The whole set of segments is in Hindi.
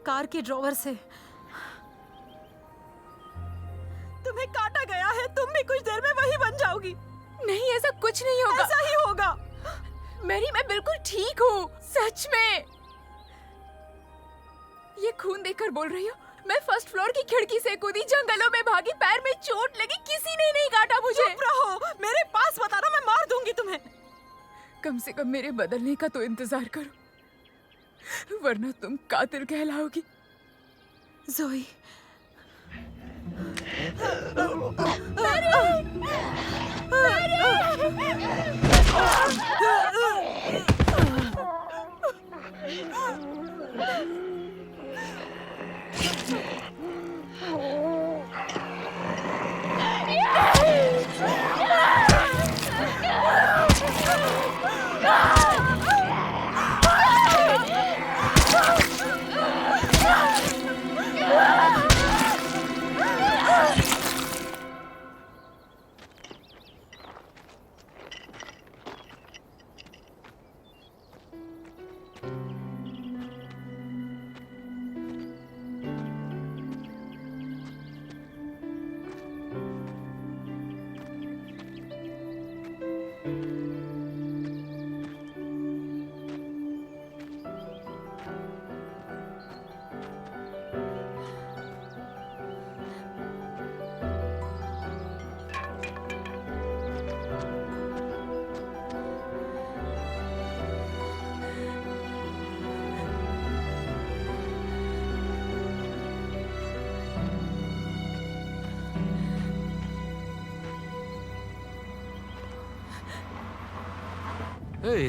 कार के ड्रॉवर से। तुम्हें काटा गया है, तुम भी कुछ देर में वही बन जाओगी। नहीं, ऐसा कुछ नहीं होगा। ऐसा ही होगा। मैरी, मैं बिल्कुल ठीक हूँ, सच में। ये खून देखकर बोल रही हो? मैं फर्स्ट फ्लोर की खिड़की से कूदी, जंगलों में भागी, पैर में चोट लगी, किसी ने नहीं काटा मुझे। चुप रहो, मेरे पास बताना, मैं मार दूंगी तुम्हें। कम से कम मेरे बदलने का तो इंतजार करो, वरना तुम कातिल कहलाओगी। ज़ोई।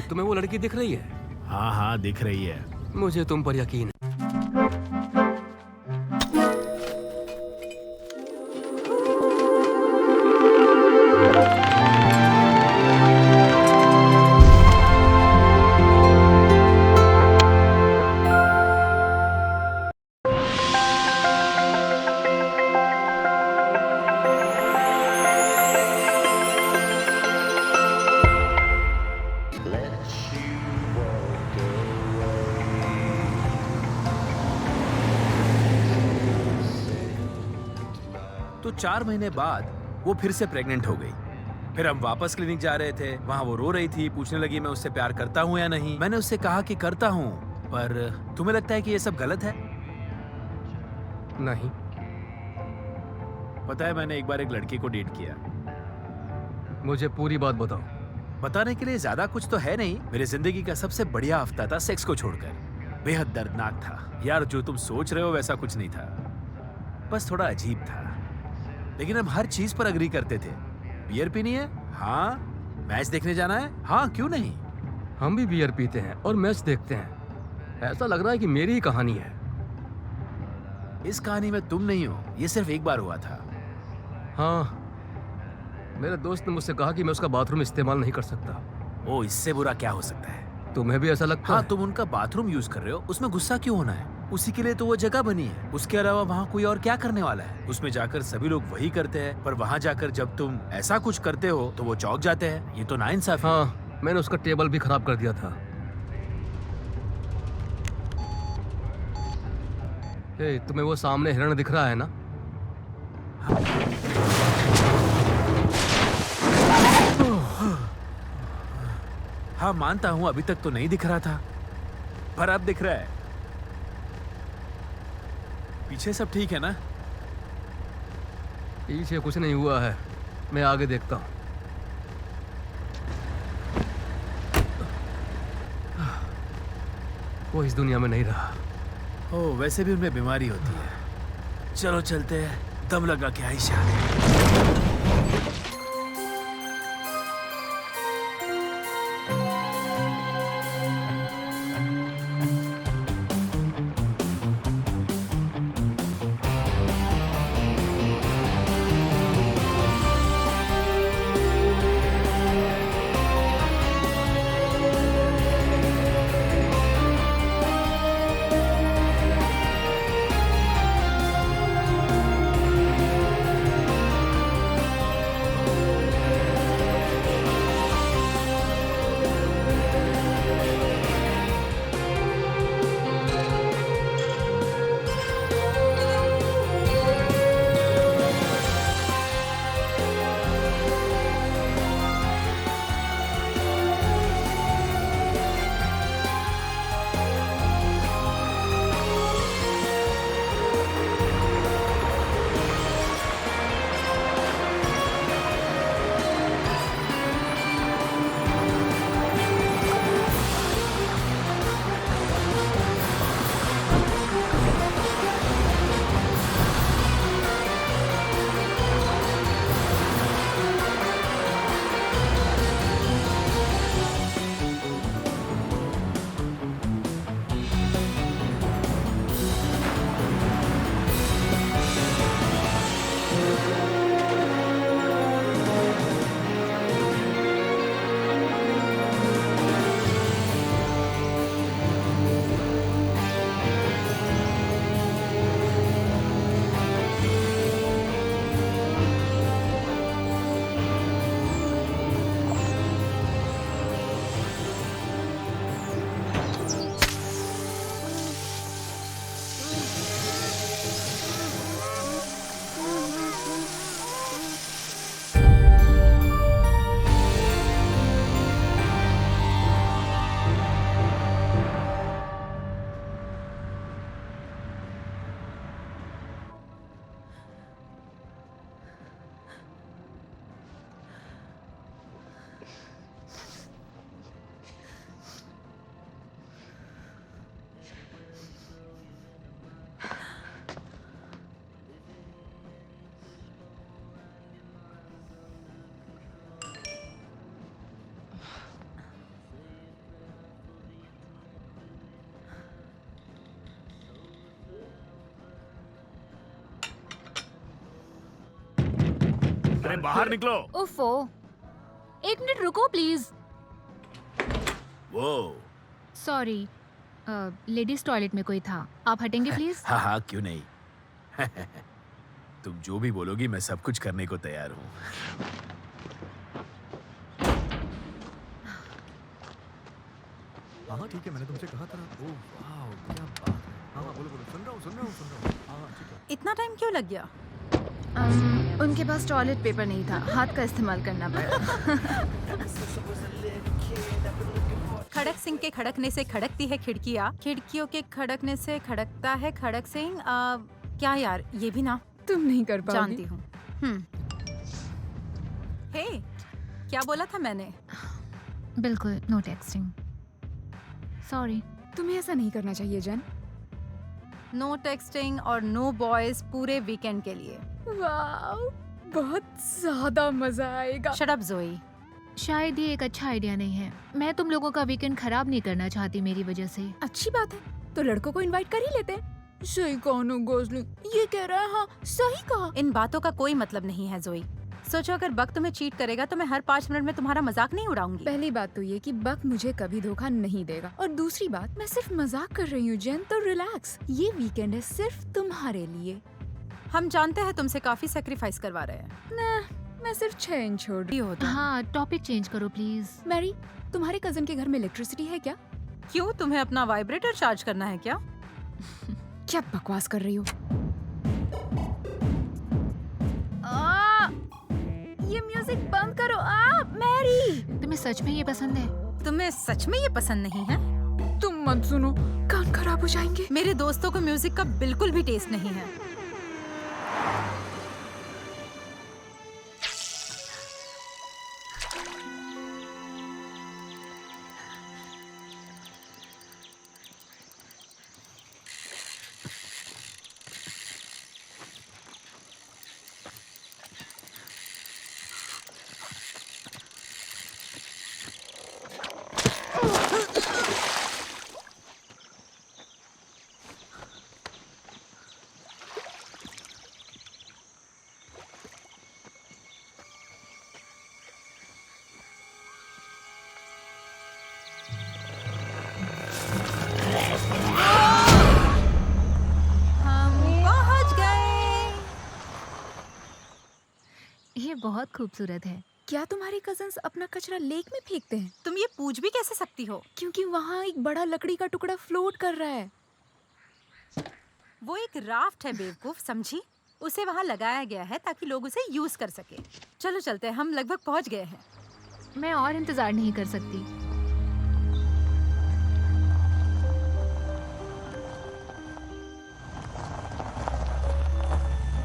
तुम्हें वो लड़की दिख रही है? हाँ हाँ दिख रही है। मुझे तुम पर यकीन है। तो 4 महीने बाद वो फिर से प्रेग्नेंट हो गई। फिर हम वापस क्लिनिक जा रहे थे, वहाँ वो रो रही थी, पूछने लगी मैं उससे प्यार करता हूँ या नहीं। मैंने उससे कहा कि करता हूँ, पर तुम्हें लगता है कि ये सब गलत है? नहीं। पता है, मैंने एक बार एक लड़की को डेट किया। मुझे पूरी बात बताओ। बताने के लिए ज्यादा कुछ तो है नहीं। मेरी जिंदगी का सबसे बढ़िया हफ्ता था सेक्स को छोड़कर। बेहद दर्दनाक था यार, जो तुम सोच रहे हो वैसा कुछ नहीं था, बस थोड़ा अजीब था। लेकिन हम हर चीज पर अग्री करते थे। बियर पीनी है? हाँ। मैच देखने जाना है? हाँ, क्यों नहीं। हम भी बियर पीते हैं और मैच देखते हैं। ऐसा लग रहा है कि मेरी ही कहानी है। इस कहानी में तुम नहीं हो, ये सिर्फ एक बार हुआ था। हाँ, मेरे दोस्त ने मुझसे कहा कि मैं उसका बाथरूम इस्तेमाल नहीं कर सकता। ओ, इससे बुरा क्या हो सकता है? तुम्हें भी ऐसा लगता हाँ, है? तुम उनका बाथरूम यूज कर रहे हो, उसमें गुस्सा क्यों होना है? उसी के लिए तो वो जगह बनी है। उसके अलावा वहाँ कोई और क्या करने वाला है? उसमें जाकर सभी लोग वही करते हैं, पर वहाँ जाकर जब तुम ऐसा कुछ करते हो तो वो चौंक जाते हैं। ये तो नाइंसाफी है। हाँ, मैंने उसका टेबल भी खराब कर दिया था। ए, तुम्हें वो सामने हिरण दिख रहा है ना? हाँ, मानता हूँ अभी तक तो नहीं दिख रहा था, पर अब दिख रहा है। पीछे सब ठीक है ना? पीछे कुछ नहीं हुआ है, मैं आगे देखता हूँ। वो इस दुनिया में नहीं रहा। ओ, वैसे भी उनमें बीमारी होती है। चलो चलते हैं, दम लगा के आयशा। अरे बाहर निकलो। ओफो, 1 मिनट रुको प्लीज। वो सॉरी, लेडीज टॉयलेट में कोई था, आप हटेंगे प्लीज। हाँ हाँ, क्यों नहीं। तुम जो भी बोलोगी मैं सब कुछ करने को तैयार हूँ। हाँ ठीक है, मैंने तुमसे कहा था ना। ओह वाह, क्या बात है। हाँ बोलो बोलो, सुन रहा हूँ। हाँ ठीक है। इतना टाइम क्यों लग गया? उनके पास टॉयलेट पेपर नहीं था, हाथ का इस्तेमाल करना पड़ा। खड़क सिंह के खड़कने से खड़कती है खिड़कियाँ, खिड़कियों के खड़कने से खड़कता है खड़क सिंह। क्या यार, ये भी ना तुम नहीं कर पाओगे। जानती हूँ। हे, क्या बोला था मैंने? बिल्कुल नो टेक्सटिंग। सॉरी। तुम्हें ऐसा नहीं करना चाहिए जन। नो टेक्सटिंग और नो बॉयज पूरे वीकेंड के लिए। वाओ, बहुत ज्यादा मजा आएगा। शट अप ज़ोई। शायद ये एक अच्छा आइडिया नहीं है। मैं तुम लोगों का वीकेंड खराब नहीं करना चाहती मेरी वजह से। अच्छी बात है, तो लड़कों को इनवाइट कर ही लेते हैं। सही कहा ना गोजलिंग, ये कह रहा है। हाँ सही कहा। इन बातों का कोई मतलब नहीं है ज़ोई। सोचो, अगर बक तुम्हें चीट करेगा तो मैं हर 5 मिनट में तुम्हारा मजाक नहीं उड़ाऊंगी। पहली बात तो ये कि बक मुझे कभी धोखा नहीं देगा, और दूसरी बात, मैं सिर्फ मजाक कर रही हूँ जेन, तो रिलैक्स। ये वीकेंड है सिर्फ तुम्हारे लिए। हम जानते हैं तुमसे काफी सेक्रीफाइस करवा रहे हैं। मैं सिर्फ 6 इंच छोड़ रही हो तुम। हाँ, टॉपिक चेंज करो प्लीज। मैरी, तुम्हारे कजन के घर में इलेक्ट्रिसिटी है क्या? क्यों, तुम्हें अपना वाइब्रेटर चार्ज करना है क्या? क्या बकवास कर रही हो? ये म्यूजिक बंद करो। मैरी, तुम्हें सच में ये पसंद है? तुम्हें सच में ये पसंद नहीं है? तुम मत सुनो, कान खराब हो जाएंगे। मेरे दोस्तों को म्यूजिक का बिल्कुल भी टेस्ट नहीं है। बहुत खूबसूरत है। क्या तुम्हारे कजन्स अपना कचरा लेक में फेंकते हैं? तुम ये पूछ भी कैसे सकती हो? क्योंकि वहाँ एक बड़ा लकड़ी का टुकड़ा फ्लोट कर रहा है। वो एक राफ्ट है बेवकूफ, समझी? उसे वहाँ लगाया गया है ताकि लोग उसे यूज कर सके। चलो चलते हैं, हम लगभग पहुँच गए हैं। मैं और इंतजार नहीं कर सकती।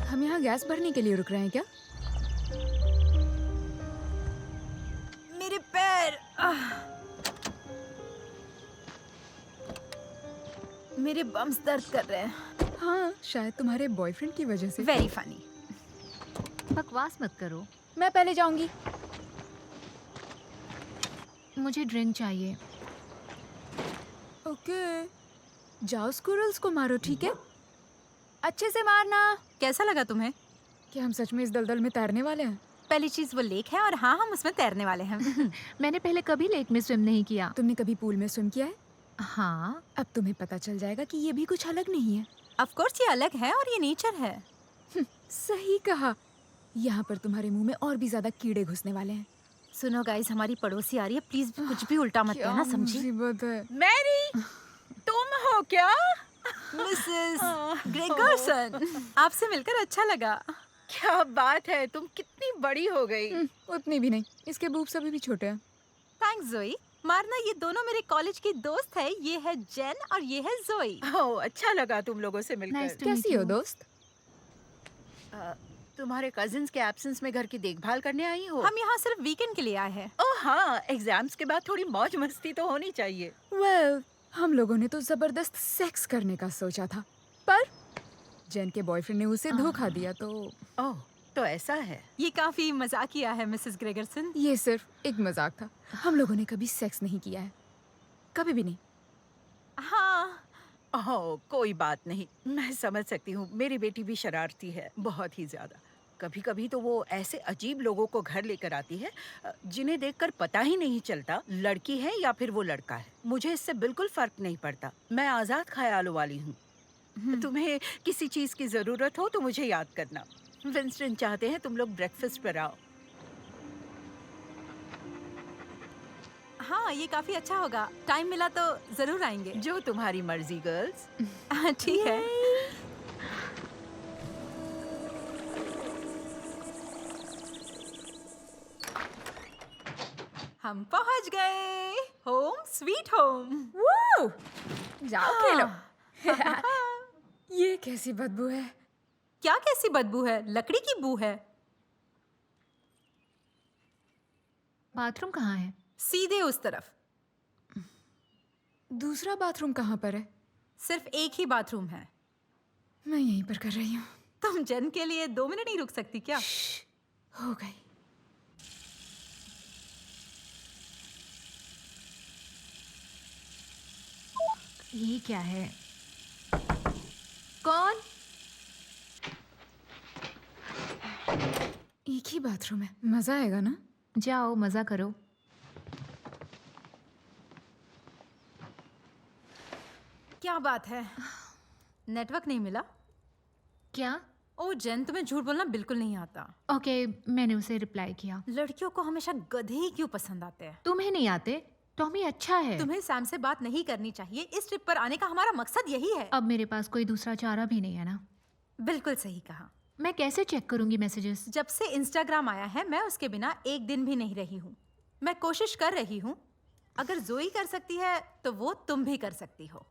हम यहाँ गैस भरने के लिए रुक रहे हैं क्या? मेरे पैर, मेरे बम्स दर्द कर रहे हैं। हाँ, शायद तुम्हारे बॉयफ्रेंड की वजह से। Very funny. बकवास मत करो। मैं पहले जाऊंगी। मुझे ड्रिंक चाहिए। ओके, जाओ स्क्विरल्स को मारो, ठीक है? अच्छे से मारना। कैसा लगा तुम्हें? क्या हम सच में इस दलदल में तैरने वाले हैं? पहली चीज वो लेक है और हाँ, हम उसमें तैरने वाले हैं। मैंने पहले कभी लेक में स्विम नहीं किया। तुमने कभी पूल में स्विम किया है? हाँ। अब तुम्हें पता चल जाएगा कि ये भी कुछ अलग नहीं है। ऑफ कोर्स ये अलग है और ये नेचर है। सही कहा। यहाँ पर तुम्हारे मुंह में और भी ज्यादा कीड़े घुसने वाले हैं। सुनो गाइस, हमारी पड़ोसी आ रही है, प्लीज कुछ भी उल्टा मत कहना, समझी? मुसीबत है। मैरी, तुम हो क्या? मिसेस ग्रेगरसन, आपसे मिलकर अच्छा लगा। क्या बात है, तुम कितनी बड़ी हो गई। उतनी भी नहीं, इसके बूब्स अभी भी छोटे हैं। थैंक्स जोई। मारना, ये दोनों मेरे कॉलेज की दोस्त है। ये है जेन और ये है जोई। ओह, अच्छा लगा तुम लोगों से मिलकर। Nice to कैसी meet हो you. दोस्त? तुम्हारे कजिन्स के एब्सेंस में घर की देखभाल करने आई हो? हम यहाँ सिर्फ वीकेंड के लिए आए हैं। ओह हाँ, एग्जाम्स के बाद थोड़ी मौज मस्ती तो होनी चाहिए। वेल, हम लोगों ने तो जबरदस्त सेक्स करने का सोचा था, पर जेन के बॉयफ्रेंड ने उसे धोखा दिया, तो ओह, तो ऐसा है। ये काफी मजाकिया है मिसेस ग्रेगरसन। ये सिर्फ एक मजाक था। हम लोगों ने कभी सेक्स नहीं किया है, कभी भी नहीं। हाँ, ओह, कोई बात नहीं, मैं समझ सकती हूँ। मेरी बेटी भी शरारती है, बहुत ही ज्यादा। कभी कभी तो वो ऐसे अजीब लोगों को घर लेकर आती है जिन्हें देखकर पता ही नहीं चलता लड़की है या फिर वो लड़का है। मुझे इससे बिल्कुल फर्क नहीं पड़ता। मैं आजाद ख्यालों वाली हूँ। तुम्हें किसी चीज की जरूरत हो तो मुझे याद करना। विंस्टन चाहते हैं तुम लोग ब्रेकफास्ट पर आओ। हाँ, ये काफी अच्छा होगा। टाइम मिला तो जरूर आएंगे। जो तुम्हारी मर्जी गर्ल्स। ठीक है। हम पहुंच गए। Home sweet home. वो जाओ खेलो। ये कैसी बदबू है? क्या कैसी बदबू है? लकड़ी की बू है। बाथरूम कहाँ है? सीधे उस तरफ। दूसरा बाथरूम कहाँ पर है? सिर्फ एक ही बाथरूम है। मैं यहीं पर कर रही हूँ। तुम जन के लिए 2 मिनट नहीं रुक सकती क्या? हो गई। ये क्या है? कौन? एक ही बाथरूम है, मजा आएगा ना? जाओ मजा करो। क्या बात है? नेटवर्क नहीं मिला? क्या? ओ जेन, तुम्हें झूठ बोलना बिल्कुल नहीं आता। ओके, मैंने उसे रिप्लाई किया। लड़कियों को हमेशा गधे ही क्यों पसंद आते हैं? तुम्हें नहीं आते? टॉमी अच्छा है। तुम्हें सैम से बात नहीं करनी चाहिए। इस ट्रिप पर आने का हमारा मकसद यही है। अब मेरे पास कोई दूसरा चारा भी नहीं है ना। बिल्कुल सही कहा। मैं कैसे चेक करूंगी मैसेजेस? जब से इंस्टाग्राम आया है मैं उसके बिना एक दिन भी नहीं रही हूँ। मैं कोशिश कर रही हूँ। अगर जोई कर सकती है तो वो तुम भी कर सकती हो।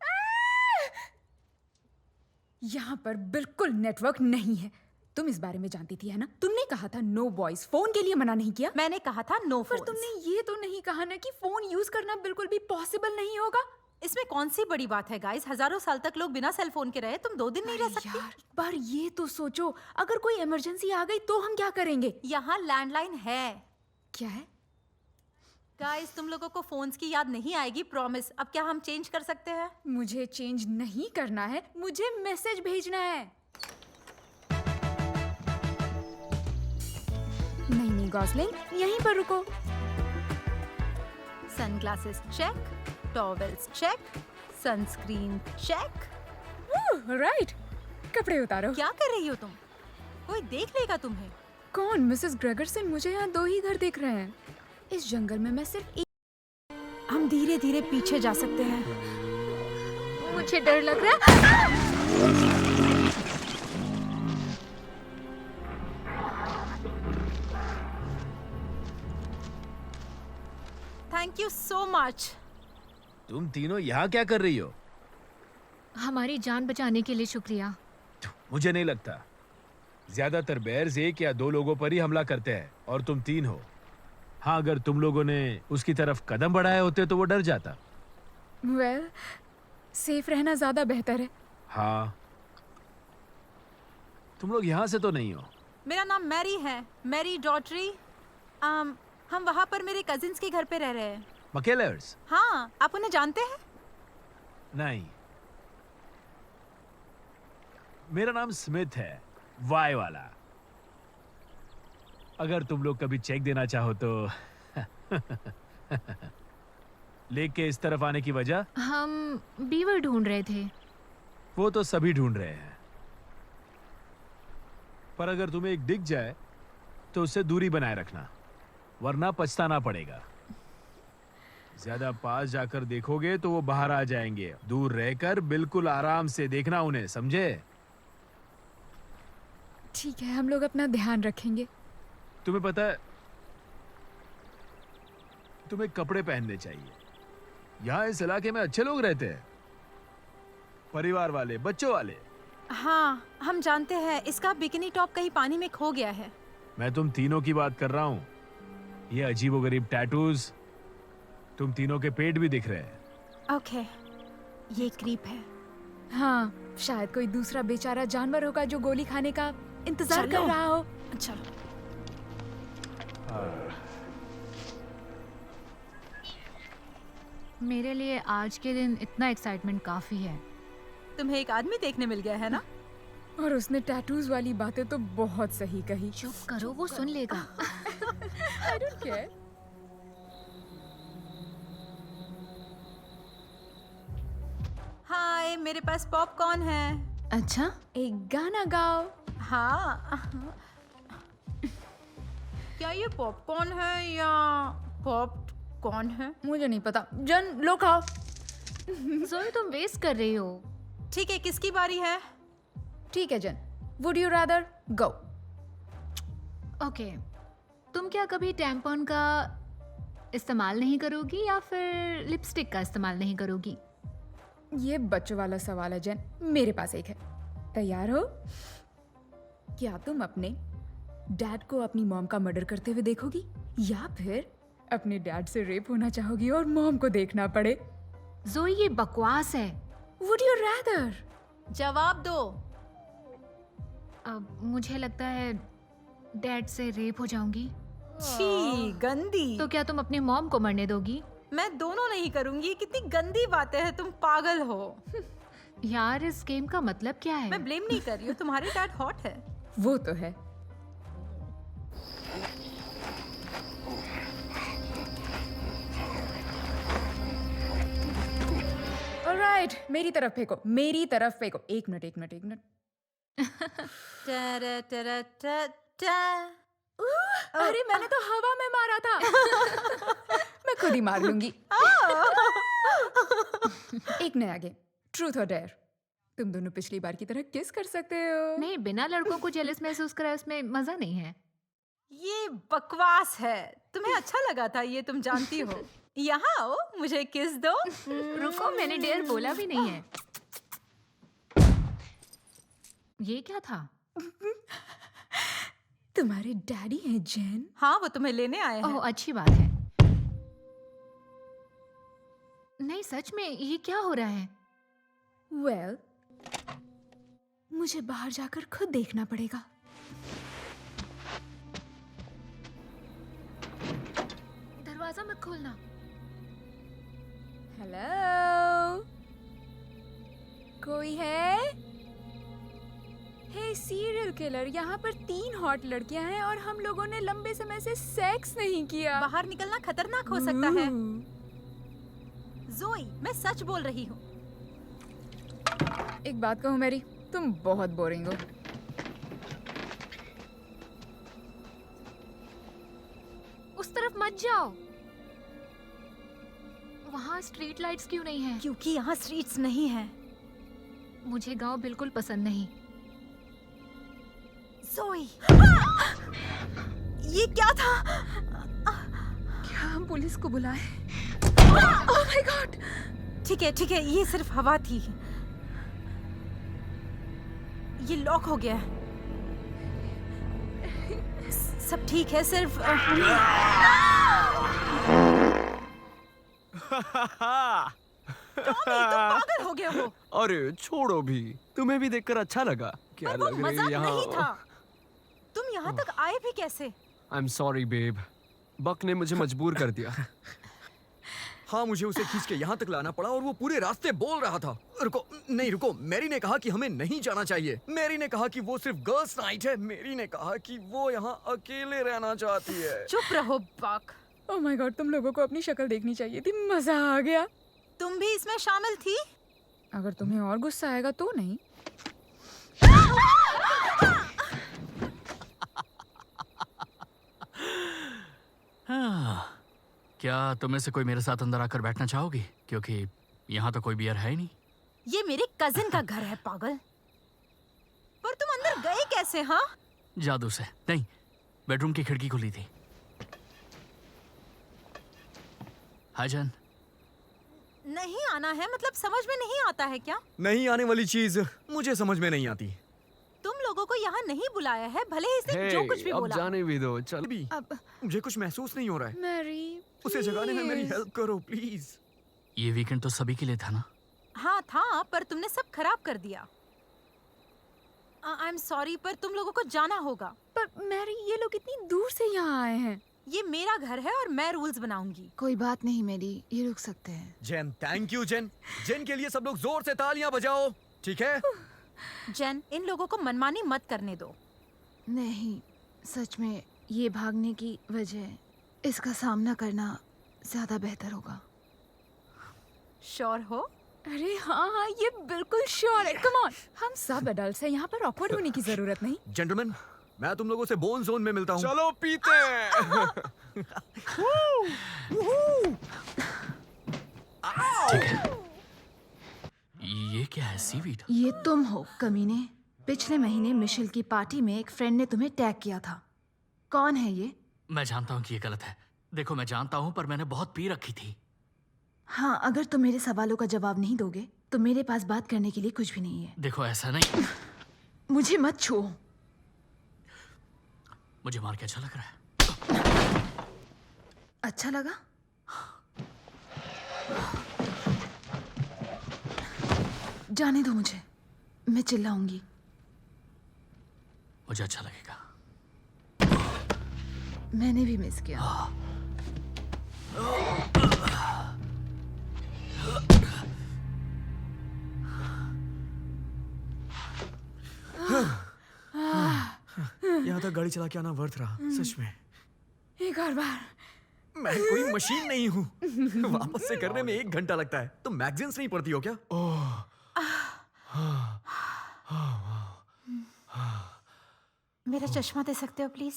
यहाँ पर बिल्कुल नेटवर्क नहीं है। तुम इस बारे में जानती थी है ना? तुमने कहा था नो वॉइस। फोन के लिए मना नहीं किया। मैंने कहा था नो पर फोन। तुमने ये तो नहीं कहा ना कि फोन यूज करना बिल्कुल भी पॉसिबल नहीं होगा। इसमें कौन सी बड़ी बात है गाइस? हजारों साल तक लोग बिना सेल फोन के रहे। तुम 2 दिन नहीं रह अरे सकती? यार, एक बार ये तो सोचो, अगर कोई इमरजेंसी आ गई तो हम क्या करेंगे? यहाँ लैंडलाइन है। क्या है? गाइस, तुम लोगों को फोन्स की याद नहीं आएगी, प्रॉमिस। अब क्या हम चेंज कर सकते हैं? मुझे चेंज नहीं करना है, मुझे मैसेज भेजना है। नहीं नहीं गॉसलिंग, यहीं पर रुको। Sunglasses check, towels check, sunscreen check. Right, कपड़े उतारो। क्या कर रही हो तुम? कोई देख लेगा तुम्हें। कौन? मिसेस ग्रेगरसन। मुझे यहाँ 2 ही घर दिख रहे हैं। इस जंगल में मैं सिर्फ एक। हम धीरे धीरे पीछे जा सकते हैं। मुझे डर लग रहा है। Thank you so much. तुम तीनों यहाँ क्या कर रही हो? हमारी जान बचाने के लिए शुक्रिया। मुझे नहीं लगता। ज्यादातर बेयर्स 1 या 2 लोगों पर ही हमला करते हैं और तुम 3 हो। हाँ, अगर तुम लोगों ने उसकी तरफ कदम बढ़ाए होते तो वो डर जाता। वेल, सेफ रहना ज्यादा बेहतर है। हाँ, तुम लोग यहाँ से तो नहीं हो। मेरा नाम मैरी है, मैरी डॉटरी। हम वहाँ पर मेरे कजिन्स के घर पे रह रहे हैं। मकेलर्स? हाँ, आप उन्हें जानते हैं? नहीं, मेरा नाम स्मिथ है, वाई वाला। अगर तुम लोग कभी चेक देना चाहो तो लेक के इस तरफ आने की वजह? हम बीवर ढूंढ रहे थे। वो तो सभी ढूंढ रहे हैं, पर अगर तुम्हें एक दिख जाए तो उससे दूरी बनाए रखना, वरना पछताना पड़ेगा। ज्यादा पास जाकर देखोगे तो वो बाहर आ जाएंगे। दूर रहकर बिल्कुल आराम से देखना उन्हें, समझे? ठीक है, हम लोग अपना ध्यान रखेंगे। तुम्हें पता है, तुम्हें कपड़े पहनने चाहिए। यहाँ इस इलाके में अच्छे लोग रहते हैं, परिवार वाले, बच्चों वाले। हाँ, हम जानते हैं। इसका बिकिनी टॉप कहीं पानी में खो गया है। मैं तुम तीनों की बात कर रहा हूँ। ये अजीबोगरीब टैटूज, तुम तीनों के पेट भी दिख रहे हैं। ओके, ये क्रीप है। हाँ, शायद कोई दूसरा बेचारा जानवर होगा जो गोली खाने का इंतजार चलो। कर रहा हो। चलो। मेरे लिए आज के दिन इतना एक्साइटमेंट काफी है। तुम्हें एक आदमी देखने मिल गया है ना? और उसने टैटूज वाली बातें तो बहुत सही कही। चुप करो, वो सुन लेगा। I don't care. हाय, मेरे पास पॉपकॉर्न है। अच्छा, एक गाना गाओ। हाँ। क्या ये पॉपकॉर्न है या पॉपकॉर्न है? मुझे नहीं पता। जन लो खाओ। जोई तुम वेस्ट कर रही हो। ठीक है, किसकी बारी है? ठीक है जन, would you rather go? Okay, तुम क्या कभी टैम्पॉन का इस्तेमाल नहीं करोगी या फिर लिपस्टिक का इस्तेमाल नहीं करोगी? ये बच्चों वाला सवाल है जन, मेरे पास एक है। तैयार हो? क्या तुम अपने डैड को अपनी मॉम का मर्डर करते हुए देखोगी, या फिर अपने डैड से रेप होना चाहोगी और मॉम को देखना पड़े? जोई ये बकवास है। Would you rather? जवाब दो। अब मुझे लगता है डैड से रेप हो जाऊंगी। छी, गंदी। तो क्या तुम अपनी मॉम को मरने दोगी? मैं दोनों नहीं करूंगी। कितनी गंदी बातें हैं, तुम पागल हो। यार इस गेम का मतलब क्या है? मैं ब्लेम नहीं कर रही हूँ, तुम्हारे डैड हॉट है। वो तो है। ऑलराइट, मेरी तरफ फेंको, मेरी तरफ फेंको। एक मिनट, एक मिनट, एक मिनट। टरा टरा टा टा। अरे मैंने तो हवा में मारा था। मैं खुद ही मार लूंगी। एक नया गेम, ट्रूथ और डेयर। तुम दोनों पिछली बार की तरह किस कर सकते हो। नहीं, बिना लड़कों को जेलस महसूस कराए उसमें मजा नहीं है। ये बकवास है। तुम्हें अच्छा लगा था ये, तुम जानती हो। यहाँ आओ, मुझे किस दो। रुको, मैंने डेयर बोला भी नहीं है। ये क्या था? तुम्हारे डैडी हैं जेन। हाँ, वो तुम्हें लेने आए हैं। ओह अच्छी बात है। नहीं सच में, ये क्या हो रहा है? वेल, मुझे बाहर जाकर खुद देखना पड़ेगा। दरवाजा मत खोलना। हेलो, कोई है? हे सीरियल किलर, यहाँ पर 3 हॉट लड़कियां हैं और हम लोगों ने लंबे समय से सेक्स नहीं किया। बाहर निकलना खतरनाक हो सकता है। जोई, मैं सच बोल रही हूँ। एक बात कहूँ मैरी, तुम बहुत बोरिंग हो। उस तरफ मत जाओ। वहाँ स्ट्रीट लाइट्स क्यों नहीं हैं? क्योंकि यहाँ स्ट्रीट्स नहीं हैं। मुझे गांव बिल्कुल पसंद नहीं। जोई, ये क्या था? क्या हम पुलिस को बुलाएं? Oh my God! ठीक है, ये सिर्फ हवा थी। ये लॉक हो गया है। सब ठीक है, सिर्फ टॉमी, तुम पागल हो गए हो। अरे छोड़ो भी, तुम्हें भी देखकर अच्छा लगा। क्या पर वो लग रही मजाक है यहाँ? नहीं था। तुम यहाँ तक आए भी कैसे? आई एम सॉरी बेब, बक ने मुझे मजबूर कर दिया। हाँ, मुझे उसे खींच के यहाँ तक लाना पड़ा और वो पूरे रास्ते बोल रहा था। रुको, मैरी ने कहा कि हमें नहीं जाना चाहिए। मैरी ने कहा कि वो सिर्फ गर्ल्स नाइट है। मैरी ने कहा कि वो यहाँ अकेले रहना चाहती है। चुप रहो बक। ओह माय गॉड, तुम लोगों को अपनी शक्ल देखनी चाहिए थी। मजा आ गया। तुम भी इसमें शामिल थी? अगर तुम्हें और गुस्सा आएगा तो नहीं। क्या तुम में से कोई मेरे साथ अंदर आकर बैठना चाहोगी? क्योंकि यहाँ तो कोई बियर है ही नहीं। ये मेरे कजिन का घर है पागल। पर तुम अंदर गए कैसे? हाँ, जादू से। नहीं, बेडरूम की खिड़की खुली थी। हाय जान। नहीं आना है मतलब समझ में नहीं आता है क्या? नहीं आने वाली चीज मुझे समझ में नहीं आती। तुम लोगों को यहाँ नहीं बुलाया है, भले ही इसने जो कुछ भी अब बोला। जाने भी दो, चल भी। मुझे कुछ महसूस नहीं हो रहा है। मैरी, उसे जगाने में मेरी हेल्प करो प्लीज। ये वीकेंड तो सभी के लिए था ना? हाँ था, पर तुमने सब खराब कर दिया। आई एम सॉरी, पर तुम लोगों को जाना होगा। पर मैरी, ये लोग इतनी दूर से यहाँ आए हैं। ये मेरा घर है और मैं रूल्स बनाऊंगी। कोई बात नहीं मेरी, ये रुक सकते हैं। जेन, थैंक यू जेन। जेन के लिए सब लोग जोर से तालियां बजाओ, ठीक है? जेन, इन लोगों को मनमानी मत करने दो। नहीं, सच में ये भागने की वजह इसका सामना करना ज्यादा बेहतर होगा। श्योर हो? अरे हाँ, ये बिल्कुल श्योर है। कम ऑन, हम सब एडल्ट्स हैं, यहाँ पर ऑकवर्ड होने की जरूरत नहीं। जेंटलमैन, मैं तुम लोगों से बोन जोन में मिलता हूँ। चलो पीते हैं। ठीक है। ये क्या है, सीवीड? ये तुम हो कमीने। पिछले महीने मिशेल की पार्टी में एक फ्रेंड ने तुम्हें टैग किया था। कौन है ये? मैं जानता हूँ कि ये गलत है। देखो, मैं जानता हूँ, पर मैंने बहुत पी रखी थी। हाँ, अगर तुम मेरे सवालों का जवाब नहीं दोगे तो मेरे पास बात करने के लिए कुछ भी नहीं है। देखो, ऐसा नहीं। मुझे मत छुओ। मुझे मार के अच्छा लग रहा है। अच्छा लगा? जाने दो मुझे, मैं चिल्लाऊंगी। मुझे अच्छा लगेगा। मैंने भी मिस किया। यहाँ तक गाड़ी चला के आना वर्थ रहा, सच में। एक और बार। मैं कोई मशीन नहीं हूँ। वापस से करने में 1 घंटा लगता है। तुम मैगजीन्स नहीं पढ़ती हो क्या? मेरा चश्मा दे सकते हो प्लीज?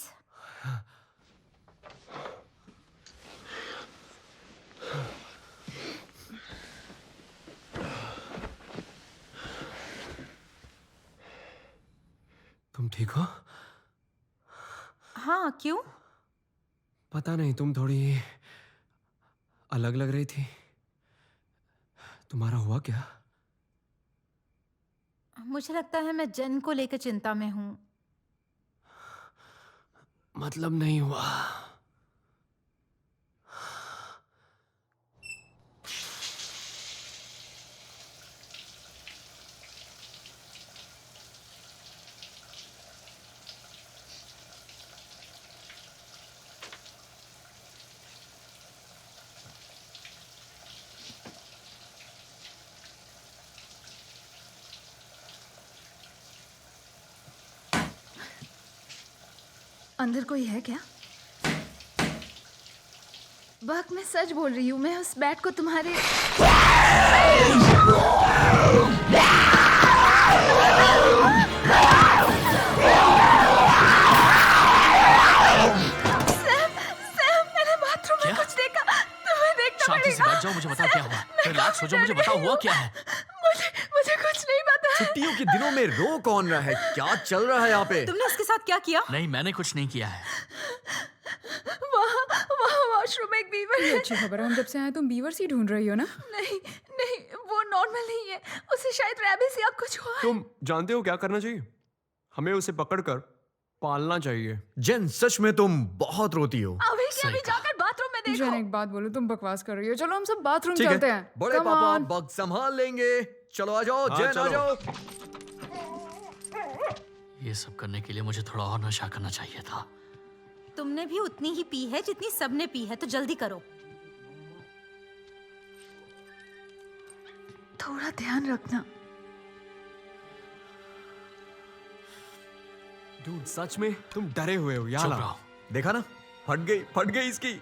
तुम ठीक हो? हाँ, क्यों? पता नहीं, तुम थोड़ी अलग लग रही थी। तुम्हारा हुआ क्या? मुझे लगता है मैं जेन को लेकर चिंता में हूँ। मतलब नहीं हुआ। अंदर कोई है क्या? बक, मैं सच बोल रही हूँ। मैं उस बैट को तुम्हारे मैंने बाथरूम में कुछ देखा। तुम्हें देखना शांति से पड़ेगा। बैठ जाओ, मुझे बताओ क्या हुआ। रिलैक्स हो जाओ, मुझे बताओ हुआ क्या है। मुझे कुछ नहीं पता। छुट्टियों के दिनों में रो कौन रहा है? क्या चल रहा है यहाँ पे? तुमने इसके साथ क्या किया? नहीं, मैंने कुछ नहीं किया है। वहाँ वॉशरूम में एक बीवर ये है। अच्छी खबर है, हम जब से आए तुम बीवर्स ही ढूंढ रही हो ना? नहीं नहीं, वो नॉर्मल नहीं है। उसे शायद रैबिस या कुछ हुआ है। तुम जानते हो क्या करना चाहिए? हमें उसे पकड़कर पालना चाहिए। जेन, सच में तुम बहुत रोती हो। अभी के अभी सही कहा। जाकर बाथरूम में देखो। जैन, एक बात बोलो, तुम बकवास कर रही हो। चलो हम सब बाथरूम ठीक चलते है, हैं। बड़े Come पापा on. बग संभाल लेंगे। चलो आ जाओ, हाँ, जेन आ चलो। जाओ। ये सब करने के लिए मुझे थोड़ा और नशा करना चाहिए था। तुमने भी उतनी ही पी है जितनी सबने पी है, तो जल्दी करो। थोड़ा ध्यान रखना। डूड, सच में तुम डरे हुए हो यार। चुप रहो। देखा ना, फट गई इसकी।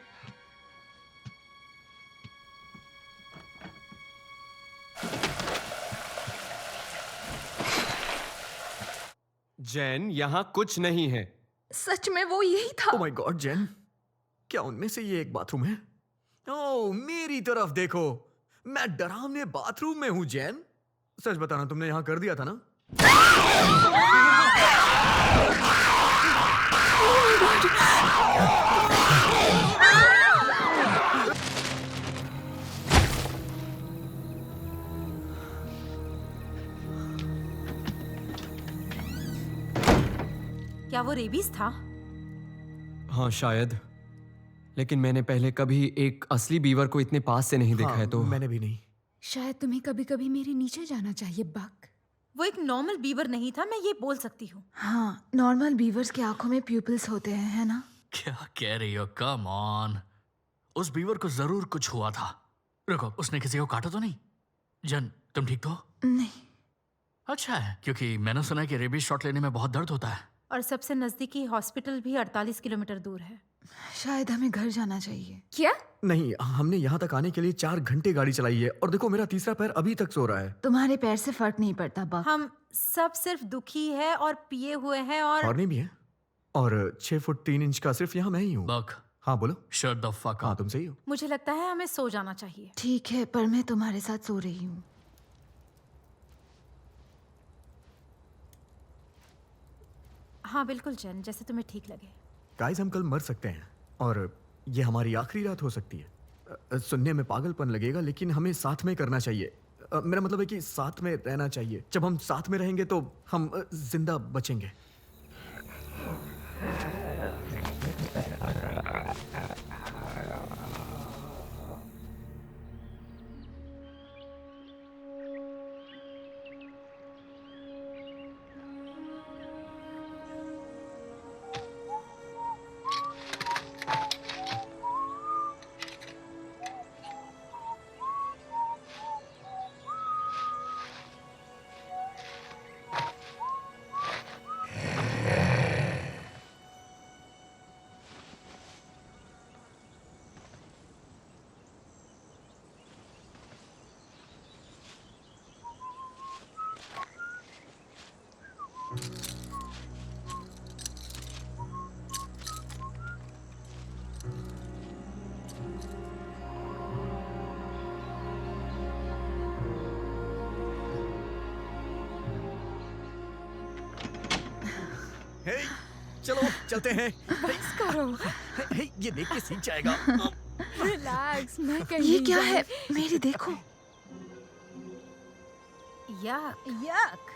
जैन, यहाँ कुछ नहीं है। सच में वो यही था। ओह माय गॉड जेन, क्या उनमें से ये एक बाथरूम है? ओह, मेरी तरफ देखो, मैं डरावने बाथरूम में हूँ। जेन, सच बताना, तुमने यहाँ कर दिया था ना? क्या वो रेबीज था? हाँ शायद, लेकिन मैंने पहले कभी एक असली बीवर को इतने पास से नहीं देखा है। तो मैंने भी नहीं। शायद तुम्हें कभी कभी मेरे नीचे जाना चाहिए बक। वो एक नॉर्मल बीवर नहीं था, मैं ये बोल सकती हूँ। हाँ, नॉर्मल बीवर्स की आंखों में प्यूपिल्स होते हैं, है ना? क्या कह रही हो? Come on. उस बीवर को जरूर कुछ हुआ था। रुको, उसने किसी को काटा तो नहीं? जन, तुम ठीक तो हो? नहीं। अच्छा है, क्योंकि मैंने सुना है कि रेबीज शॉट लेने में बहुत दर्द होता है। और सबसे नजदीकी हॉस्पिटल भी 48 किलोमीटर दूर है। शायद हमें घर जाना चाहिए। क्या? नहीं, हमने यहाँ तक आने के लिए 4 घंटे गाड़ी चलाई है और देखो मेरा तीसरा पैर अभी तक सो रहा है। तुम्हारे पैर से फर्क नहीं पड़ता बक। हम सब सिर्फ दुखी है और पिए हुए हैं और नहीं भी है। और 6 फुट 3 इंच का सिर्फ यहाँ मैं ही हूँ। बक, हाँ बोलो। शट द फक हाँ अप। तुम सही हो। मुझे लगता है हमें सो जाना चाहिए। ठीक है, पर मैं तुम्हारे साथ सो रही हूँ। हाँ बिल्कुल जैन, जैसे तुम्हें ठीक लगे। गाइस हम कल मर सकते हैं और ये हमारी आखिरी रात हो सकती है। सुनने में पागलपन लगेगा लेकिन हमें साथ में करना चाहिए। मेरा मतलब है कि साथ में रहना चाहिए। जब हम साथ में रहेंगे तो हम जिंदा बचेंगे। हे, चलो चलते हैं। बस करो। हे, ये देख के सीख जाएगा। रिलैक्स, मैं कहीं ये नहीं क्या जाऊँ। है? मेरी देखो। यक यक।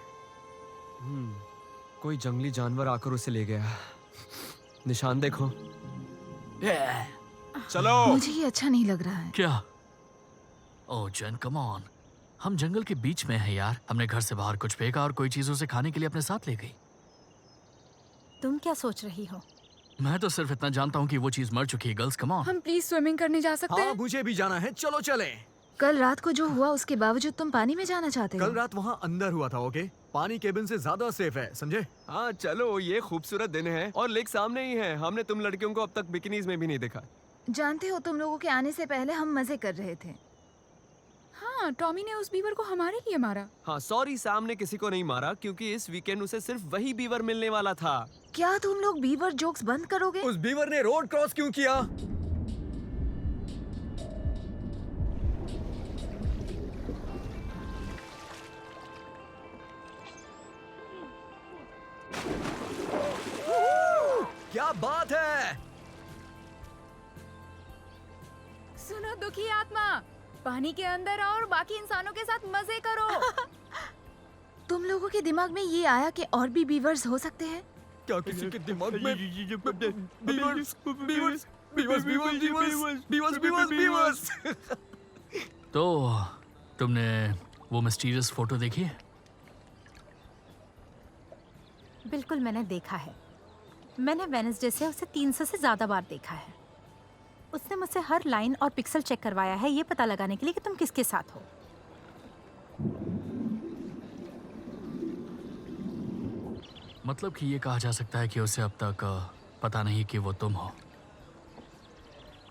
कोई जंगली जानवर आकर उसे ले गया। निशान देखो। चलो। मुझे ये अच्छा नहीं लग रहा है। क्या? ओह जैन, कम ऑन। हम जंगल के बीच में हैं यार। हमने घर से बाहर कुछ फेंका और कोई चीजों से खाने के लिए अपने साथ ले गई। तुम क्या सोच रही हो? मैं तो सिर्फ इतना जानता हूँ कि वो चीज मर चुकी है। Girls come on. हम प्लीज स्विमिंग करने जा सकते हाँ हैं? मुझे भी जाना है, चलो चलें। कल रात को जो हुआ उसके बावजूद तुम पानी में जाना चाहते हो? कल रात वहाँ अंदर हुआ था, ओके? पानी केबिन से ज्यादा सेफ है, समझे? हाँ चलो, ये खूबसूरत दिन है और लेक सामने ही है। हमने तुम लड़कियों को अब तक बिकिनीज में भी नहीं देखा। जानते हो, तुम लोगों के आने से पहले हम मजे कर रहे थे। हाँ, टॉमी ने उस बीवर को हमारे लिए मारा। हाँ सॉरी, सैम ने किसी को नहीं मारा क्योंकि इस वीकेंड उसे सिर्फ वही बीवर मिलने वाला था। क्या तुम लोग बीवर जोक्स बंद करोगे? उस बीवर ने रोड क्रॉस क्यों किया? क्या बात है? सुनो दुखी आत्मा, पानी के अंदर आओ और बाकी इंसानों के साथ मजे करो। तुम लोगों के दिमाग में ये आया कि और भी बीवर्स हो सकते हैं? क्या किसी के दिमाग में beavers beavers beavers beavers beavers beavers beavers? तो तुमने वो मिस्टीरियस फोटो देखी है? बिल्कुल मैंने देखा है। मैंने वेडनेसडे से उसे 300 से ज्यादा बार देखा है। उसने मुझसे हर लाइन और पिक्सल चेक करवाया है, ये पता लगाने के लिए कि तुम किसके साथ हो। मतलब कि ये कहा जा सकता है कि उसे अब तक पता नहीं कि वो तुम हो।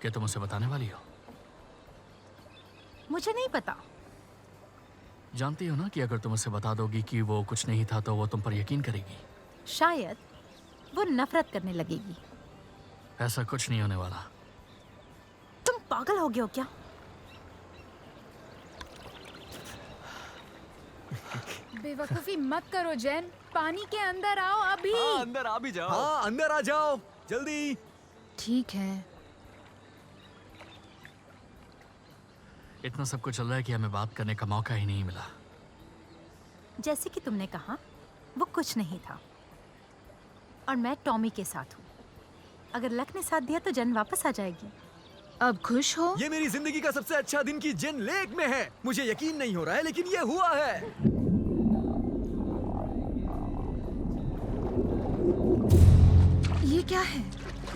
क्या तुम उसे बताने वाली हो? मुझे नहीं पता। जानती हो ना कि अगर तुम उसे बता दोगी कि वो कुछ नहीं था तो वो तुम पर यकीन करेगी। शायद वो नफरत करने लगेगी। ऐसा कुछ नहीं होने वाला। तुम पागल हो गए हो क्या? बेवकूफी मत करो जैन, पानी के अंदर आओ अभी। हाँ, अंदर आ भी जाओ। हाँ अंदर आ जाओ जल्दी। ठीक है। इतना सब कुछ चल रहा है कि हमें बात करने का मौका ही नहीं मिला। जैसे कि तुमने कहा, वो कुछ नहीं था और मैं टॉमी के साथ हूँ। अगर लक ने साथ दिया तो जन वापस आ जाएगी। अब खुश हो? ये मेरी जिंदगी का सबसे अच्छा दिन की जिन लेक में है। मुझे यकीन नहीं हो रहा है लेकिन ये हुआ है। ये क्या है?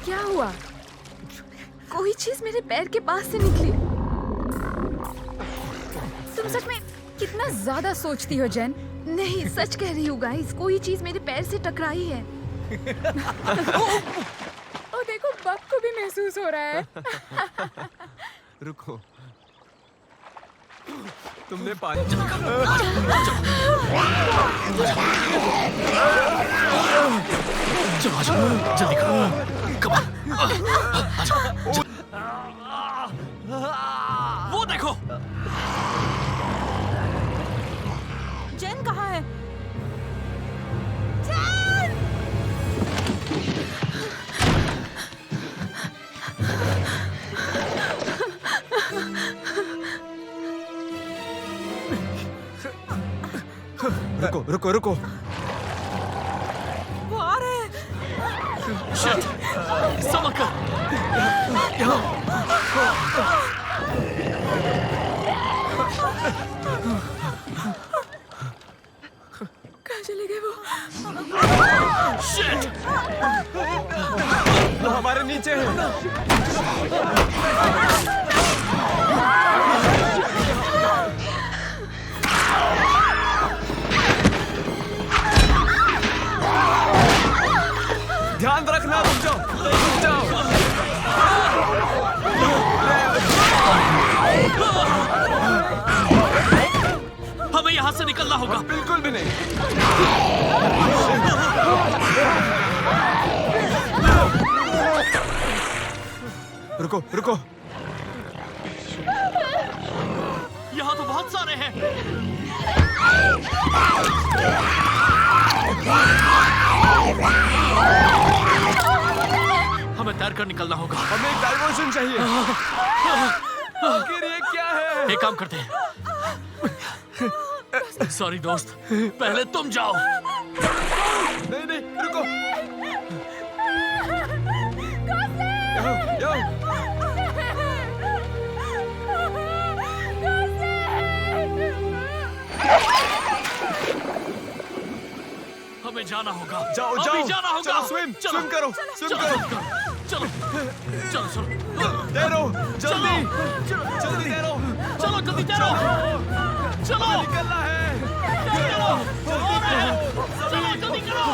क्या हुआ? कोई चीज मेरे पैर के पास से निकली। तुम सच में कितना ज्यादा सोचती हो जैन। नहीं, सच कह रही हूँ गाइस, कोई चीज मेरे पैर से टकराई है। ओ देखो, बग को भी महसूस हो रहा है। रुको, तुमने पानी चलो आजा, जल्दी करो, कम आजा। वो देखो, जेन कहाँ है? रुको रुको रुको। वो आ रहे हैं। शिट, समझ कर। कहाँ चले गए वो? शिट, वो हमारे नीचे है। ध्यान रखना, रुक जाओ, रुक जाओ। हमें यहाँ से निकलना होगा। बिल्कुल भी नहीं। रुको रुको। यहाँ तो बहुत सारे हैं। हमें तैर कर निकलना होगा। हमें एक डाइवर्जन चाहिए। आखिर ये क्या है? एक काम करते हैं। सॉरी दोस्त, पहले तुम जाओ। नहीं नहीं, रुको। यो, यो। हमें जाना होगा। जाओ अभी जाओ, जाना होगा। चलो स्विम स्विम करो, स्विम चलो करो। चलो चलो चलो तैरो, जल्दी जल्दी तैरो। चलो जल्दी तैरो। चलो निकलना है। चलो चलो जल्दी करो।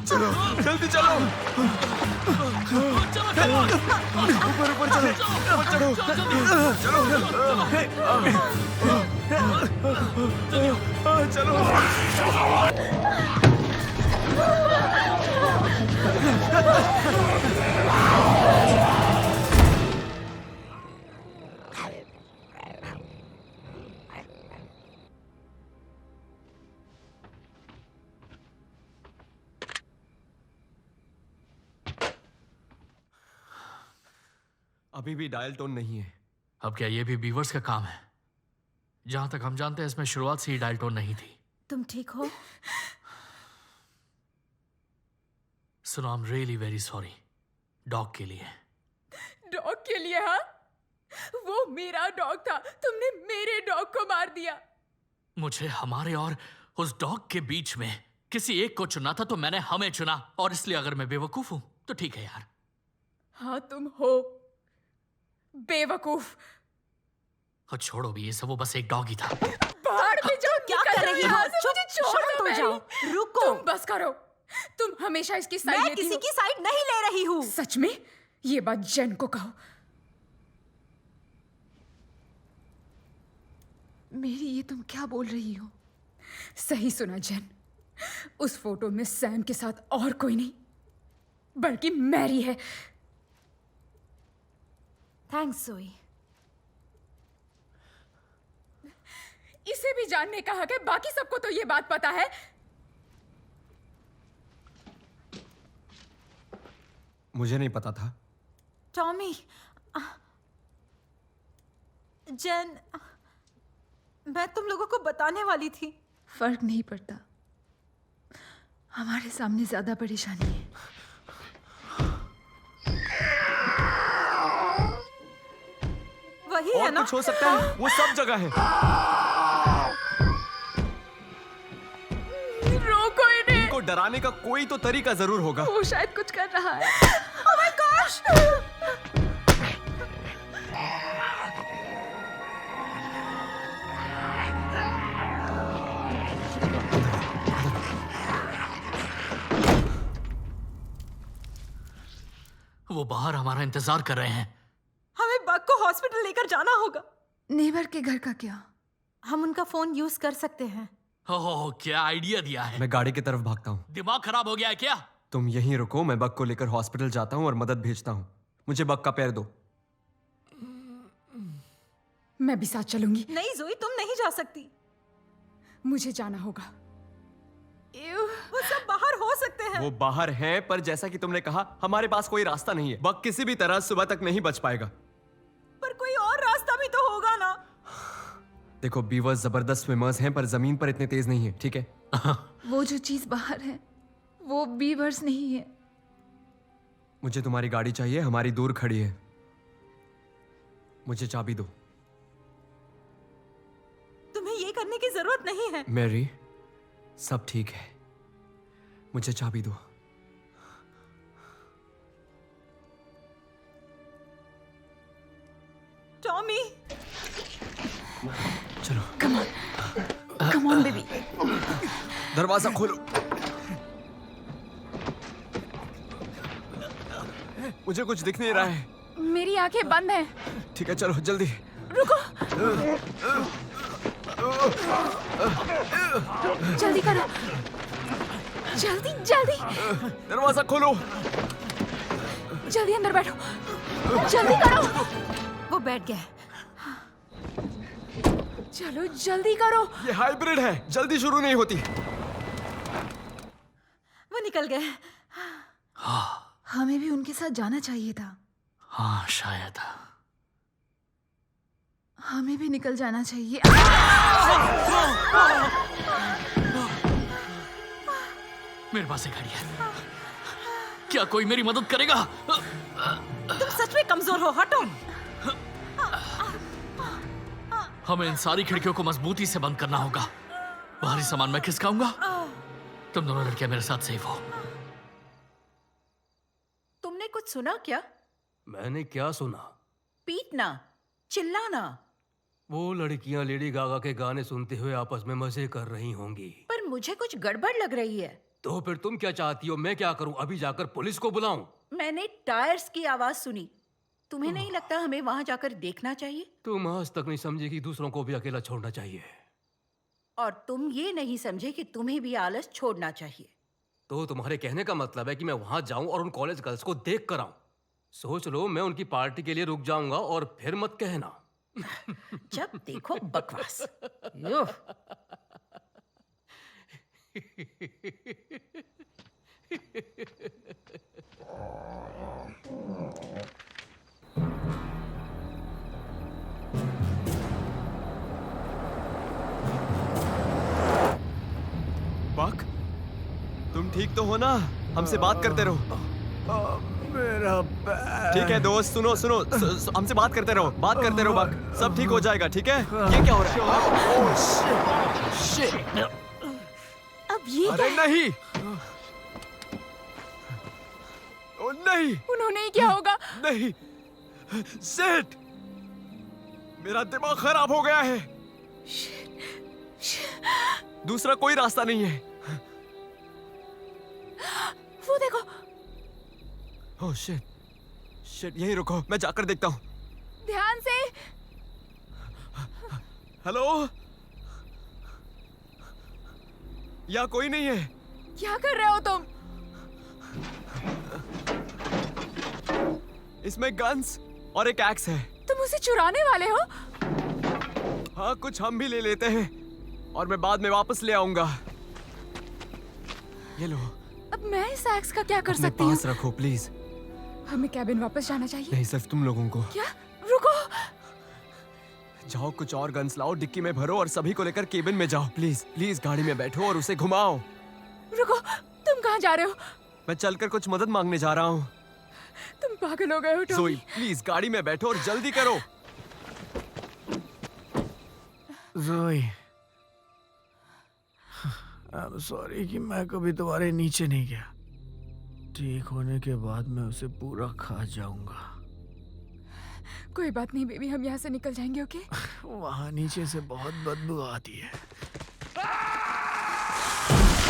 चलो जल्दी चलो। चलो चलो ऊपर ऊपर चलो, ऊपर चढ़ो। चलो। अभी भी डायल टोन नहीं है। अब क्या ये भी बीवर्स का काम है? जहां तक हम जानते हैं इसमें शुरुआत से ही डायल टोन नहीं थी। तुम ठीक हो? सुनो, I am really very sorry. Dog के लिए। डॉग के लिए? हाँ, वो मेरा डॉग था, तुमने मेरे डॉग को मार दिया। मुझे हमारे और उस डॉग के बीच में किसी एक को चुना था, तो मैंने हमें चुना। और इसलिए अगर मैं बेवकूफ हूं तो ठीक है यार। हाँ तुम हो बेवकूफ। और छोड़ो भी ये सब, वो बस एक डॉग ही था। बाहर में जाओ। क्या कर रही हो? चुप, शांत हो जाओ। रुको। तुम बस करो। तुम हमेशा इसकी साइड मैं लेती किसी हो। की साइड नहीं ले रही हूँ। सच में? ये बात जेन को कहो। मेरी, ये तुम क्या बोल रही हो? सही सुना जेन। उस फोटो में सैम के साथ और कोई नहीं बल्कि मैरी है। थैंक्स जोई। इसे भी जानने का हक है, बाकी सबको तो ये बात पता है। मुझे नहीं पता था। टॉमी, जेन, मैं तुम लोगों को बताने वाली थी। फर्क नहीं पड़ता, हमारे सामने ज्यादा परेशानी है। वही है और ना? कुछ हो सकता है, वो सब जगह है। डराने का कोई तो तरीका जरूर होगा। वो शायद कुछ कर रहा है। Oh my gosh! वो बाहर हमारा इंतजार कर रहे हैं। हमें बग को हॉस्पिटल लेकर जाना होगा। नेबर के घर का क्या? हम उनका फोन यूज कर सकते हैं। ओह, क्या आइडिया दिया है। मैं गाड़ी की तरफ भागता हूँ। दिमाग खराब हो गया है क्या? तुम यहीं रुको, मैं बग को लेकर हॉस्पिटल जाता हूँ और मदद भेजता हूँ। मुझे बग का पैर दो। मैं भी साथ चलूंगी। नहीं जोई, तुम नहीं जा सकती। मुझे जाना होगा। वो सब बाहर हो सकते हैं। वो बाहर हैं, पर जैसा कि तुमने कहा हमारे पास कोई रास्ता नहीं है। बग किसी भी तरह सुबह तक नहीं बच पाएगा। पर कोई और रास्ता भी तो होगा ना। देखो, बीवर्स जबरदस्त स्विमर्स हैं, पर जमीन पर इतने तेज नहीं है, ठीक है? वो जो चीज बाहर है वो बीवर्स नहीं है। मुझे तुम्हारी गाड़ी चाहिए, हमारी दूर खड़ी है। मुझे चाबी दो। तुम्हें ये करने की जरूरत नहीं है। मैरी, सब ठीक है, मुझे चाबी दो। टॉमी, चलो, कम ऑन बेबी। दरवाजा खोलो। मुझे कुछ दिख नहीं रहा है। मेरी आंखें बंद हैं। ठीक है, चलो जल्दी। जल्दी करो, जल्दी जल्दी दरवाजा खोलो। जल्दी अंदर बैठो, जल्दी करो। वो बैठ गया। चलो जल्दी करो। ये हाइब्रिड है, जल्दी शुरू नहीं होती। वो निकल गए। हमें भी उनके साथ जाना चाहिए था। हाँ, शायद। हमें भी निकल जाना चाहिए। मेरे पास एक घड़ी है। क्या कोई मेरी मदद करेगा? तुम सच में कमजोर हो, हटो। हमें इन सारी खिड़कियों को मजबूती से बंद करना होगा। बाहरी सामान मैं खिसकाऊंगा। तुम दोनों लड़कियां मेरे साथ सेफ हो। तुमने कुछ सुना क्या? मैंने क्या सुना? पीटना, चिल्लाना। वो लड़कियां लेडी गागा के गाने सुनते हुए आपस में मजे कर रही होंगी। पर मुझे कुछ गड़बड़ लग रही है। तो फिर तुम क्या चाहती हो? मैं क्या करूं? अभी जाकर पुलिस को बुलाऊं? मैंने टायर्स की आवाज सुनी। तुम्हें नहीं लगता हमें वहां जाकर देखना चाहिए? तुम आज तक नहीं समझी कि दूसरों को भी अकेला छोड़ना चाहिए। और तुम ये नहीं समझे कि तुम्हें भी आलस छोड़ना चाहिए। तो तुम्हारे कहने का मतलब है कि मैं वहां जाऊं और उन कॉलेज गर्ल्स को देख कर आऊं? सोच लो, मैं उनकी पार्टी के लिए रुक जाऊंगा और फिर मत कहना। जब देखो बकवास। यो। बक, तुम ठीक तो हो ना? हमसे बात करते रहो। मेरा ठीक है दोस्त, सुनो सुनो, हमसे बात करते रहो, बात करते रहो बक। सब ठीक हो जाएगा, ठीक है? ये क्या हो रहा है? अब ये अरे नहीं, ओ नहीं, उन्होंने ही क्या होगा? नहीं, सेठ, मेरा दिमाग खराब हो गया है। दूसरा कोई रास्ता नहीं है। वो देखो। ओह शिट, शिट, यहीं रुको, मैं जाकर देखता हूँ। ध्यान से। हेलो, यहाँ कोई नहीं है। क्या कर रहे हो तुम? इसमें गन्स और एक एक्स है। तुम उसे चुराने वाले हो? हाँ, कुछ हम भी ले लेते हैं और मैं बाद में वापस ले आऊंगा। ये लो। अब मैं इस एक्स का क्या कर अपने सकती हूँ? पास रखो प्लीज। हमें कैबिन वापस जाना चाहिए। नहीं, सिर्फ तुम लोगों को। क्या? रुको। जाओ, कुछ और गन्स लाओ, डिक्की में भरो और सभी को लेकर केबिन में जाओ। प्लीज प्लीज, गाड़ी में बैठो और उसे घुमाओ। रुको, तुम कहाँ जा रहे हो? मैं चलकर कुछ मदद मांगने जा रहा हूँ। तुम पागल हो गए हो जोई, टॉमी। प्लीज गाड़ी में बैठो और जल्दी करो। जोई, आई एम सॉरी कि मैं कभी तुम्हारे नीचे नहीं गया। ठीक होने के बाद मैं उसे पूरा खा जाऊंगा। कोई बात नहीं बेबी, हम यहाँ से निकल जाएंगे, ओके? वहां नीचे से बहुत बदबू आती है।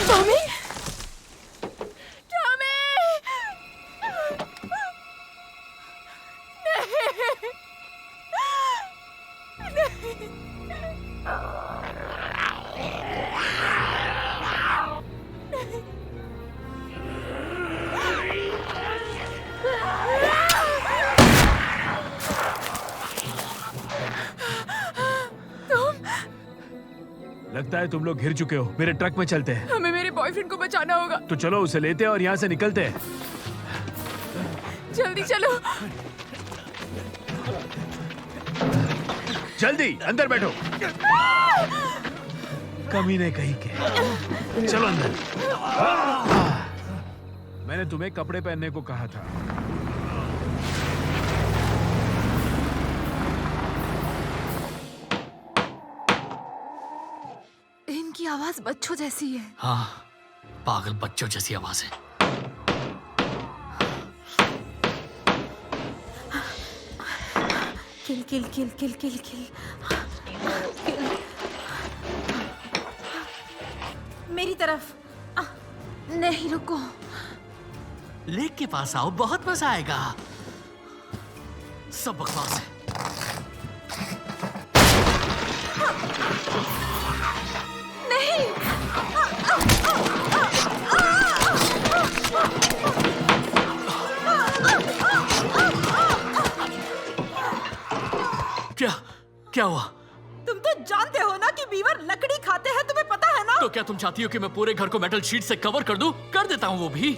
टॉमी! टॉमी! लगता है तुम लोग घिर चुके हो। मेरे ट्रक में चलते हैं। हमें मेरे बॉयफ्रेंड को बचाना होगा। तो चलो उसे लेते हैं और यहाँ से निकलते हैं। जल्दी चलो। जल्दी अंदर बैठो। कमीने कहीं के। चलो अंदर। मैंने तुम्हें कपड़े पहनने को कहा था। इनकी आवाज बच्चों जैसी है। हाँ, पागल बच्चों जैसी आवाज है। किल किल किल किल किल किल। मेरी तरफ। नहीं, रुको। लेक के पास आओ, बहुत मजा आएगा। सब बकवास है। क्या हुआ? तुम तो जानते हो ना कि बीवर लकड़ी खाते हैं, तुम्हें पता है ना? तो क्या तुम चाहती हो कि मैं पूरे घर को मेटल शीट से कवर कर दूं? कर देता हूं वो भी।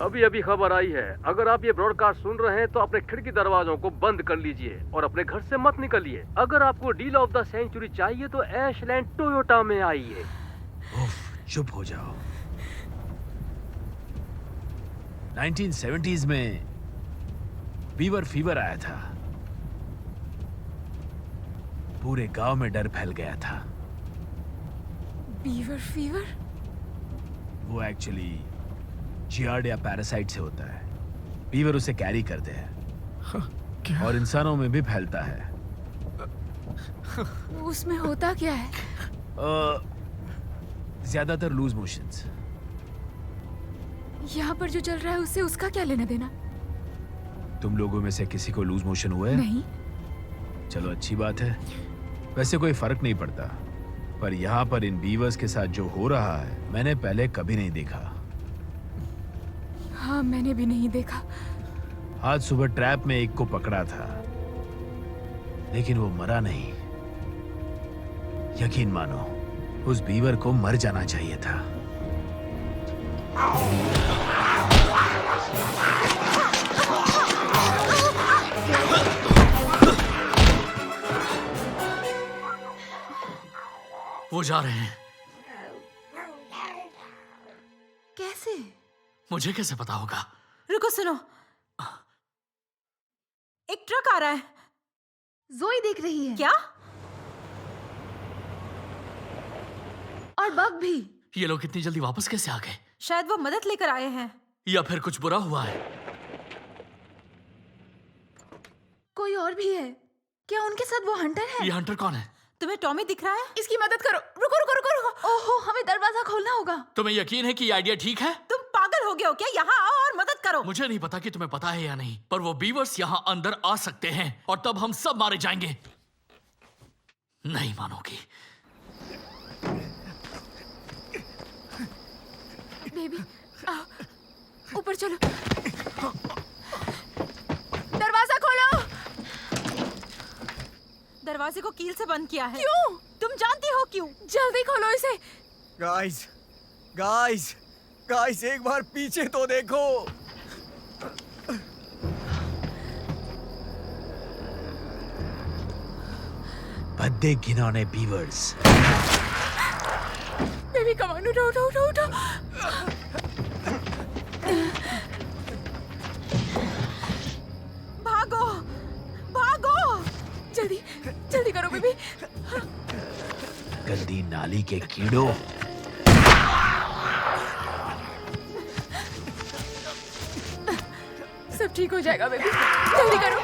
अभी अभी खबर आई है, अगर आप ये ब्रॉडकास्ट सुन रहे हैं तो अपने खिड़की दरवाजों को बंद कर लीजिए और अपने घर से मत निकलिए। अगर आपको डील ऑफ द सेंचुरी चाहिए तो ऐशलैंड टोयोटा में आइए। चुप हो जाओ। 1970s में बीवर फीवर आया था। पूरे गांव में डर फैल गया था। Beaver fever? वो एक्चुअली जियार्डिया पैरासाइट से होता है। बीवर उसे कैरी करते हैं और इंसानों में भी फैलता है। उसमें होता क्या है? ज्यादातर लूज मोशंस। यहाँ पर जो चल रहा है उससे उसका क्या लेना देना? तुम लोगों में से किसी को लूज मोशन हुआ है? नहीं। चलो अच्छी बात है। वैसे कोई फर्क नहीं पड़ता, पर यहाँ पर इन बीवर्स के साथ जो हो रहा है मैंने पहले कभी नहीं देखा। हाँ, मैंने भी नहीं देखा। आज सुबह ट्रैप में एक को पकड़ा था, लेकिन वो मरा नहीं। यकीन मानो, उस बीवर को मर जाना चाहिए था। वो जा रहे हैं। कैसे? मुझे कैसे पता होगा? रुको, सुनो। एक ट्रक आ रहा है। जोई देख रही है। क्या? और बग भी। ये लोग इतनी जल्दी वापस कैसे आ गए? शायद वो मदद लेकर आए हैं। या फिर कुछ बुरा हुआ है। कोई और भी है क्या? उनके साथ वो हंटर है? ये हंटर कौन है? तुम्हें टॉमी दिख रहा है? इसकी मदद करो। रुको रुको रुको रुको। ओहो, हमें दरवाजा खोलना होगा। तुम्हें यकीन है कि ये आइडिया ठीक है? तुम पागल हो गए हो क्या? यहाँ आओ और मदद करो। मुझे नहीं पता कि तुम्हें पता है या नहीं, पर वो बीवर्स यहाँ अंदर आ सकते हैं और तब हम सब मारे जाएंगे। नहीं मानोगी। बेबी, आओ, ऊपर चलो। दरवाजा खोलो। दरवाजे को कील से बंद किया है। क्यों? तुम जानती हो क्यों? जल्दी खोलो इसे। गाइस, गाइस, गाइस, एक बार पीछे तो देखो। भद्दे घिनौने बीवर्स। बेबी कम ऑन, उठो उठो उठो उठो। भागो जल्दी करो बेबी। गंदी नाली के कीड़ों। सब ठीक हो जाएगा बेबी, जल्दी करो,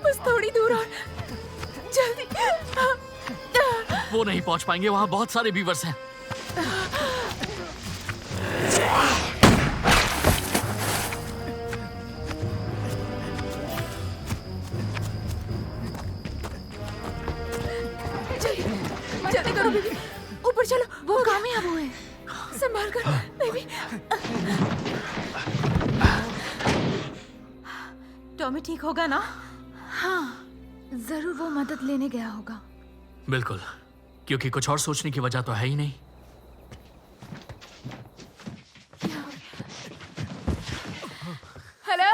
बस थोड़ी दूर और जल्दी। वो नहीं पहुंच पाएंगे, वहां बहुत सारे बीवर्स हैं। जल्दी करो बेबी, ऊपर चलो। वो कामयाब हुए। संभाल कर बेबी। टॉमी ठीक होगा ना? हाँ, जरूर वो मदद लेने गया होगा। बिल्कुल, क्योंकि कुछ और सोचने की वजह तो है ही नहीं। हेलो,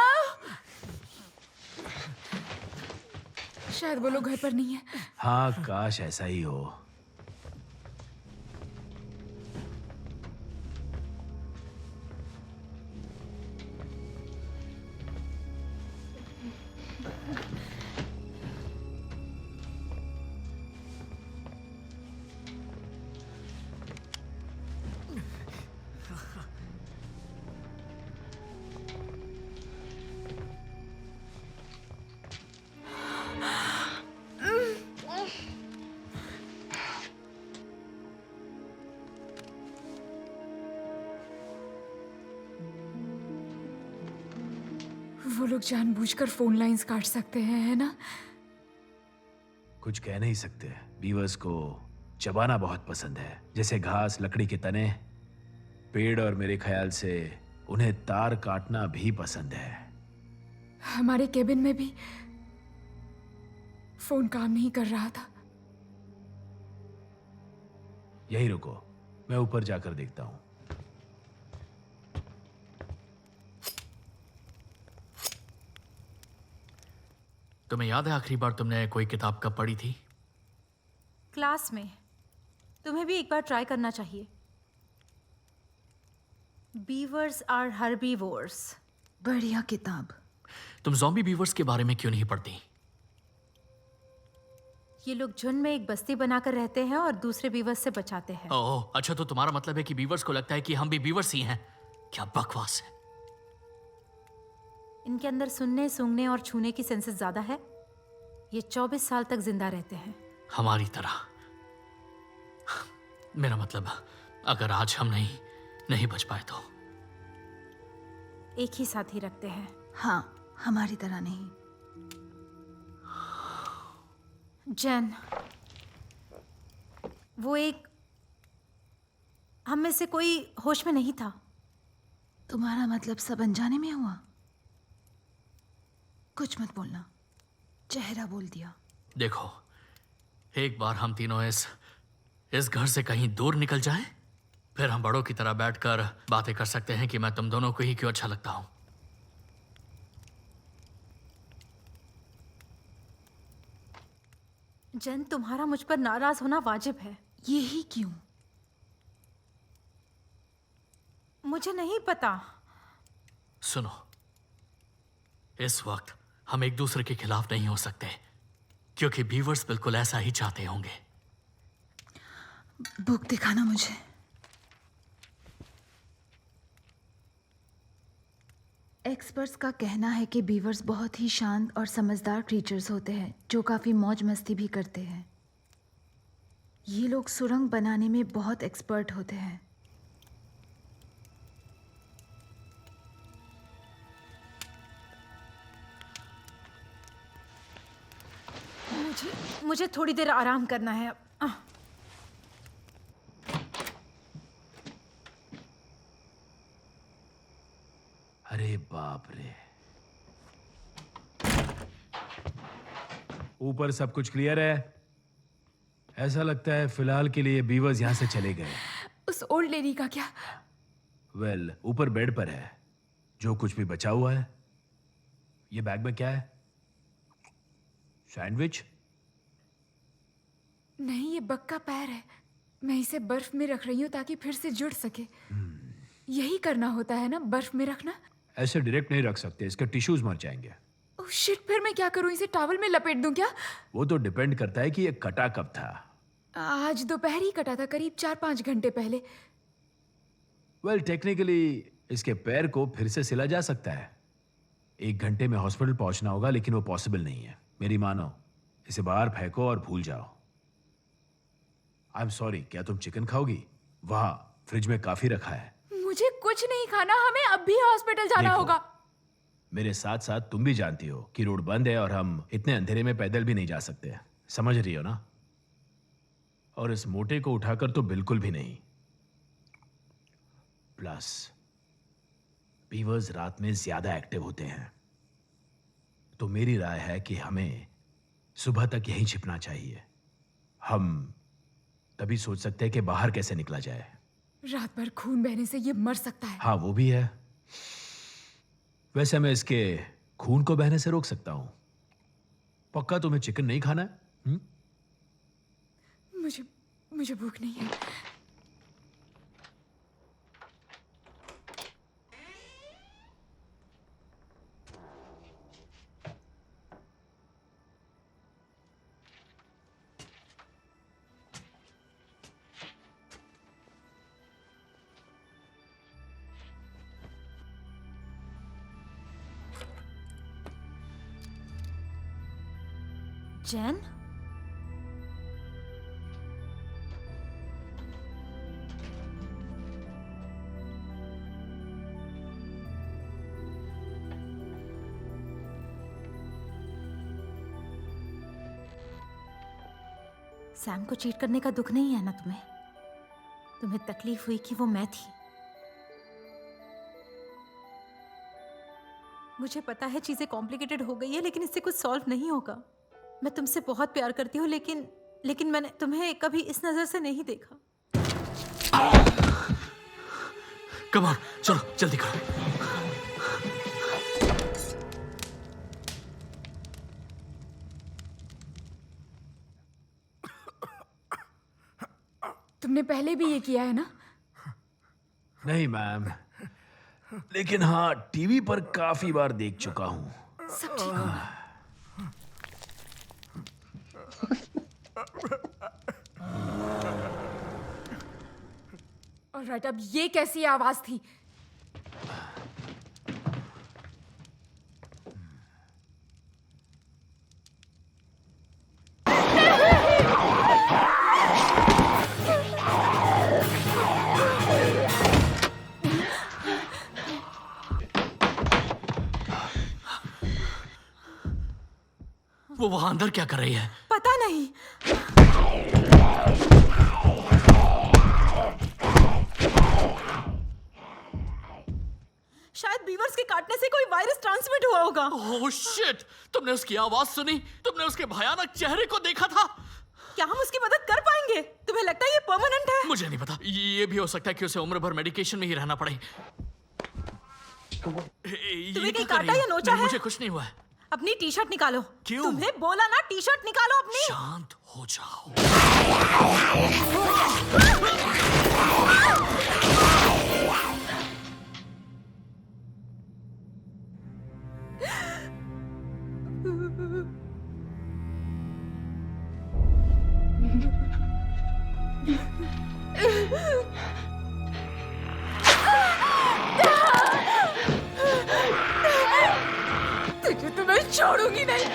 शायद वो लोग घर पर नहीं है। हाँ, काश ऐसा ही हो। वो लोग जानबूझकर फोन लाइंस काट सकते हैं, है ना? कुछ कह नहीं सकते। बीवर्स को चबाना बहुत पसंद है, जैसे घास, लकड़ी के तने, पेड़, और मेरे ख्याल से उन्हें तार काटना भी पसंद है। हमारे केबिन में भी फोन काम नहीं कर रहा था। यही रुको, मैं ऊपर जाकर देखता हूँ। तुम्हें याद है आखिरी बार तुमने कोई किताब कब पढ़ी थी? क्लास में। तुम्हें भी एक बार ट्राई करना चाहिए। Beavers are herbivores. बढ़िया किताब। तुम ज़ॉम्बी बीवर्स के बारे में क्यों नहीं पढ़ती? ये लोग झुंड में एक बस्ती बनाकर रहते हैं और दूसरे बीवर्स से बचाते हैं। ओह, अच्छा, तो तुम्हारा मतलब है कि बीवर्स को लगता है कि हम भी बीवर्स ही हैं? क्या बकवास है। इनके अंदर सुनने, सूंघने और छूने की सेंसेस ज्यादा है। ये 24 साल तक जिंदा रहते हैं। हमारी तरह। मेरा मतलब, अगर आज हम नहीं बच पाए तो? एक ही साथी रखते हैं। हाँ, हमारी तरह नहीं। जेन, वो एक, हम में से कोई होश में नहीं था। तुम्हारा मतलब सब अनजाने में हुआ? कुछ मत बोलना, चेहरा बोल दिया। देखो, एक बार हम तीनों इस घर से कहीं दूर निकल जाएं, फिर हम बड़ों की तरह बैठकर बातें कर सकते हैं कि मैं तुम दोनों को ही क्यों अच्छा लगता हूं। जेन, तुम्हारा मुझ पर नाराज होना वाजिब है। यही क्यों? मुझे नहीं पता। सुनो, इस वक्त हम एक दूसरे के खिलाफ नहीं हो सकते, क्योंकि बीवर्स बिल्कुल ऐसा ही चाहते होंगे। बुक दिखाना मुझे। एक्सपर्ट्स का कहना है कि बीवर्स बहुत ही शांत और समझदार क्रीचर्स होते हैं जो काफ़ी मौज मस्ती भी करते हैं। ये लोग सुरंग बनाने में बहुत एक्सपर्ट होते हैं। मुझे थोड़ी देर आराम करना है। अरे बाप रे। ऊपर सब कुछ क्लियर है? ऐसा लगता है फिलहाल के लिए बीवर्स यहां से चले गए। उस ओल्ड लेडी का क्या? वेल, ऊपर बेड पर है जो कुछ भी बचा हुआ है। ये बैग में क्या है? सैंडविच? नहीं, ये बग का पैर है। मैं इसे बर्फ में रख रही हूँ ताकि फिर से जुड़ सके। यही करना होता है ना, बर्फ में रखना। ऐसे डायरेक्ट नहीं रख सकते, इसके टिश्यूज मर जाएंगे। ओह शिट, फिर मैं क्या करूं? इसे टॉवल में लपेट दूं क्या? वो तो डिपेंड करता है कि ये कटा कब था। आज दोपहर ही कटा था, करीब 4-5 घंटे पहले। वेल टेक्निकली इसके पैर को फिर से सिला जा सकता है। 1 घंटे में हॉस्पिटल पहुंचना होगा, लेकिन वो पॉसिबल नहीं है। मेरी मानो, इसे बाहर फेंको और भूल जाओ। आई एम सॉरी, क्या तुम चिकन खाओगी? वहां फ्रिज में काफी रखा है। मुझे कुछ नहीं खाना, हमें अब भी हॉस्पिटल जाना देखो, होगा। मेरे साथ साथ तुम भी जानती हो कि रोड बंद है और हम इतने अंधेरे में पैदल भी नहीं जा सकते। समझ रही हो ना? और इस मोटे को उठाकर तो बिल्कुल भी नहीं। प्लस बीवर्स रात में ज्यादा एक्टिव होते हैं, तो मेरी राय है कि हमें सुबह तक यहीं छिपना चाहिए। हम तभी सोच सकते हैं कि बाहर कैसे निकला जाए। रात भर खून बहने से ये मर सकता है। हाँ, वो भी है। वैसे मैं इसके खून को बहने से रोक सकता हूं। पक्का तुम्हें चिकन नहीं खाना है? मुझे भूख नहीं है। जैन, सैम को चीट करने का दुख नहीं है ना तुम्हें? तुम्हें तकलीफ हुई कि वो मैं थी। मुझे पता है चीजें कॉम्प्लिकेटेड हो गई है, लेकिन इससे कुछ सॉल्व नहीं होगा। मैं तुमसे बहुत प्यार करती हूँ, लेकिन मैंने तुम्हें कभी इस नजर से नहीं देखा। कम ऑन, चलो जल्दी करो। तुमने पहले भी ये किया है ना? नहीं मैम, लेकिन हाँ, टीवी पर काफी बार देख चुका हूं। सब ठीक होगा। ऑलराइट, अब ये कैसी आवाज थी? वो वहां अंदर क्या कर रही है? पता नहीं। शायद बीवर्स के काटने से कोई वायरस ट्रांसमिट हुआ होगा। Oh shit! तुमने उसकी आवाज सुनी? तुमने उसके भयानक चेहरे को देखा था? क्या हम उसकी मदद कर पाएंगे? तुम्हें लगता है ये परमानेंट है? मुझे नहीं पता। ये भी हो सकता है कि उसे उम्र भर मेडिकेशन में ही रहना पड़े। तुम्हें कहीं काटा या नोचा है? मुझे कुछ नहीं हुआ है। अपनी टी शर्ट निकालो। क्यों? तुम्हें बोला ना, टी शर्ट निकालो अपनी। शांत हो जाओ। तुझे तो मैं छोड़ूंगी नहीं।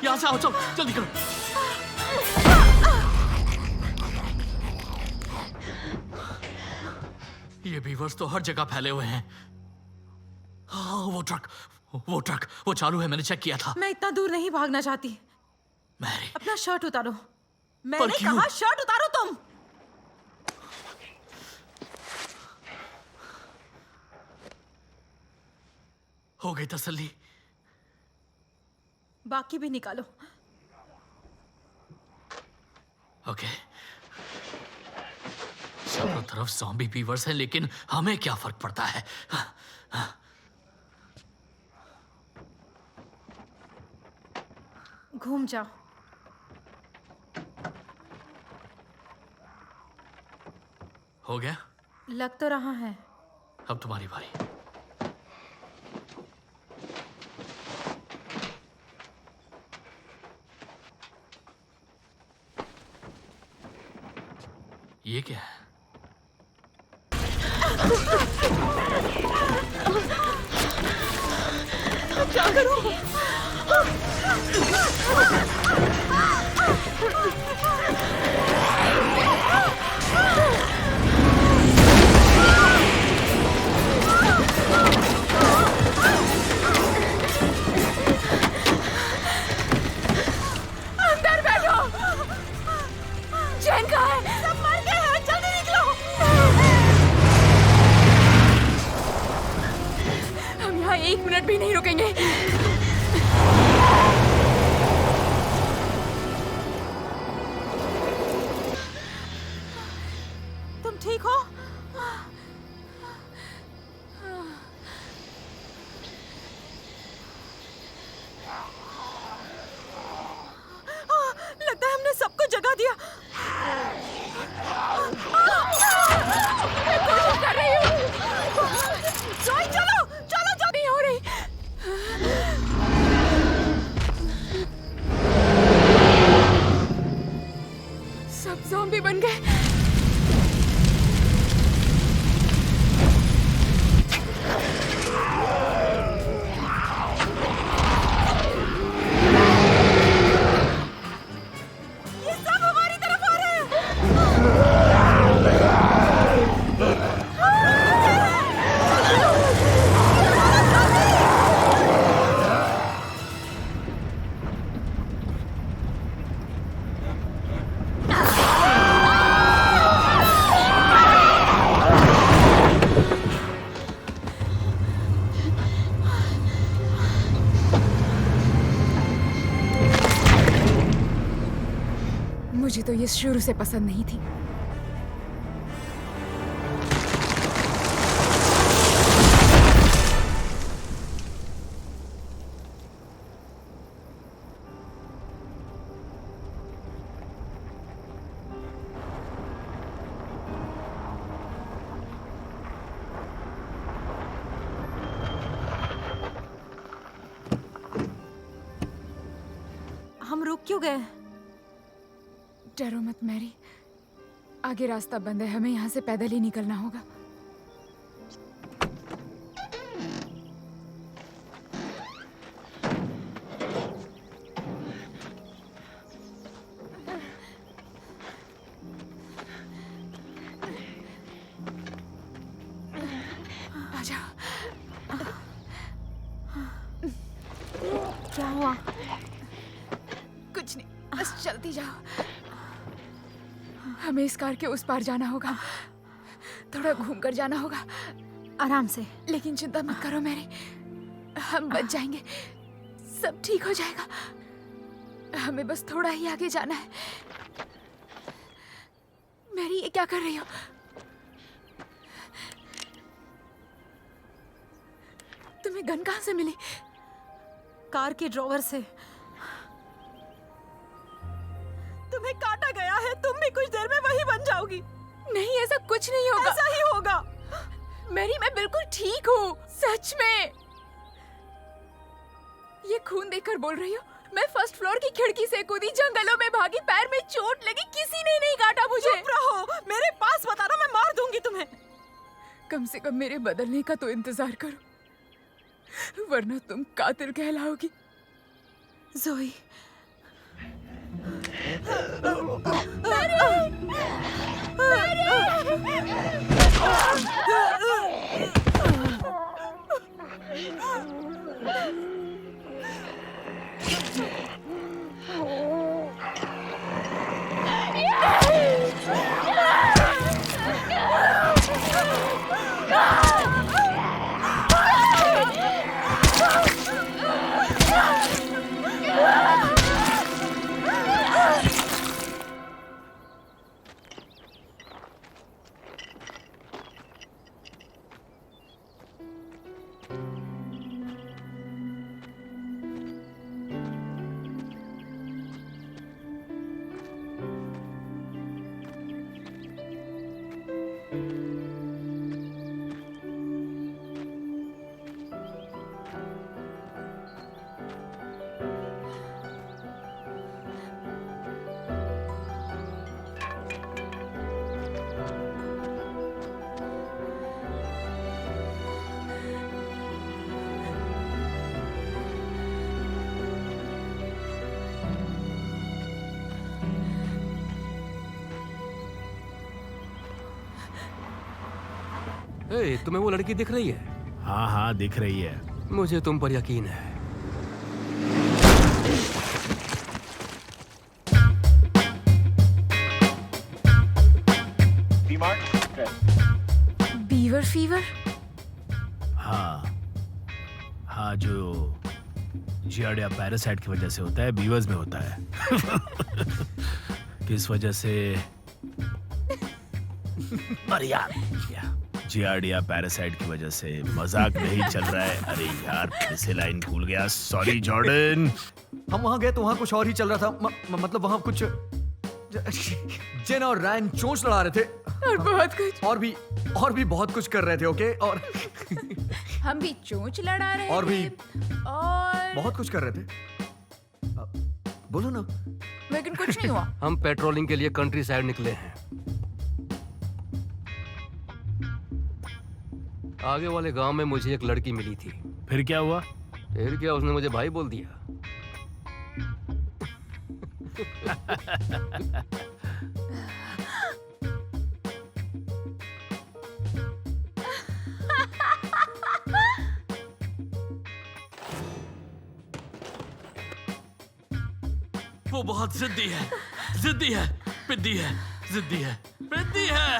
यहाँ से आओ, चलो जल्दी करो। बीवर्स तो हर जगह फैले हुए हैं। हाँ, वो ट्रक वो चालू है, मैंने चेक किया था। मैं इतना दूर नहीं भागना चाहती। मैरी, अपना शर्ट उतारो। मैंने क्यों? कहा शर्ट उतारो तुम। हो गई तसल्ली? बाकी भी निकालो। ओके। चारों तरफ ज़ॉम्बी बीवर्स हैं, लेकिन हमें क्या फर्क पड़ता है? घूम जाओ। हो गया? लग तो रहा है। अब तुम्हारी बारी। ये क्या है? क्या करूं? अंदर बैठो। चैन कहाँ है? सब मर गए हैं, जल्दी निकलो। हम यहाँ 1 मिनट भी नहीं रुकेंगे। तुम ठीक हो? लगता है हमने सबको जगा दिया। मैं कोशिश कर रही हूँ। जोई, चलो चलो, जल्दी नहीं हो रही। सब ज़ॉम्बी बन गए। ये सब हमारी तरफ आ रहे हैं। मुझे तो ये शुरू से पसंद नहीं थी। हम रुक क्यों गए? डरो मत मैरी, आगे रास्ता बंद है, हमें यहाँ से पैदल ही निकलना होगा। आजा। क्या हुआ? कुछ नहीं, बस चलती जाओ। हमें इस कार के उस पार जाना होगा, थोड़ा घूमकर जाना होगा। आराम से। लेकिन चिंता मत करो मैरी, हम बच जाएंगे, सब ठीक हो जाएगा। हमें बस थोड़ा ही आगे जाना है। मैरी, ये क्या कर रही हो? तुम्हें गन कहाँ से मिली? कार के ड्रॉवर से। तुम्हें काटा गया है, तुम भी कुछ देर में वही बन जाओगी। नहीं, ऐसा कुछ नहीं होगा। ऐसा ही होगा। मैरी, मैं बिल्कुल ठीक हूँ, सच में। ये खून देखकर बोल रही हो? मैं फर्स्ट फ्लोर की खिड़की से कूदी, जंगलों में भागी, पैर में चोट लगी, किसी ने नहीं काटा मुझे। चुप रहो, मेरे पास बताना, मैं मार दूंगी तुम्हें। कम से कम मेरे बदलने का तो इंतजार करो, वरना तुम कातिल कहलाओगी। जोई। मैरी! मैरी! ए, तुम्हें वो लड़की दिख रही है? हाँ हाँ दिख रही है। मुझे तुम पर यकीन है। Beaver fever? हाँ हाँ, जो जियार्डिया पैरासाइट की वजह से होता है, बीवर्स में होता है। किस वजह से? अरे यार, जियार्डिया पैरासाइट की वजह से। मजाक नहीं चल रहा है। अरे यार, फिर से लाइन भूल गया। Sorry Jordan. हम वहां गए तो वहां कुछ और ही चल रहा था। मतलब वहां कुछ जेन और रैन चोंच लड़ा रहे थे और बहुत कुछ और भी बहुत कुछ कर रहे थे। ओके, और हम भी चोंच लड़ा रहे और थे भी और बहुत कुछ कर रहे थे। बोलो ना। लेकिन कुछ नहीं हुआ। हम पेट्रोलिंग के लिए कंट्री साइड निकले हैं। आगे वाले गांव में मुझे एक लड़की मिली थी। फिर क्या हुआ? फिर क्या, उसने मुझे भाई बोल दिया। वो बहुत जिद्दी है, जिद्दी है, पिद्दी है, जिद्दी है, पिद्दी है,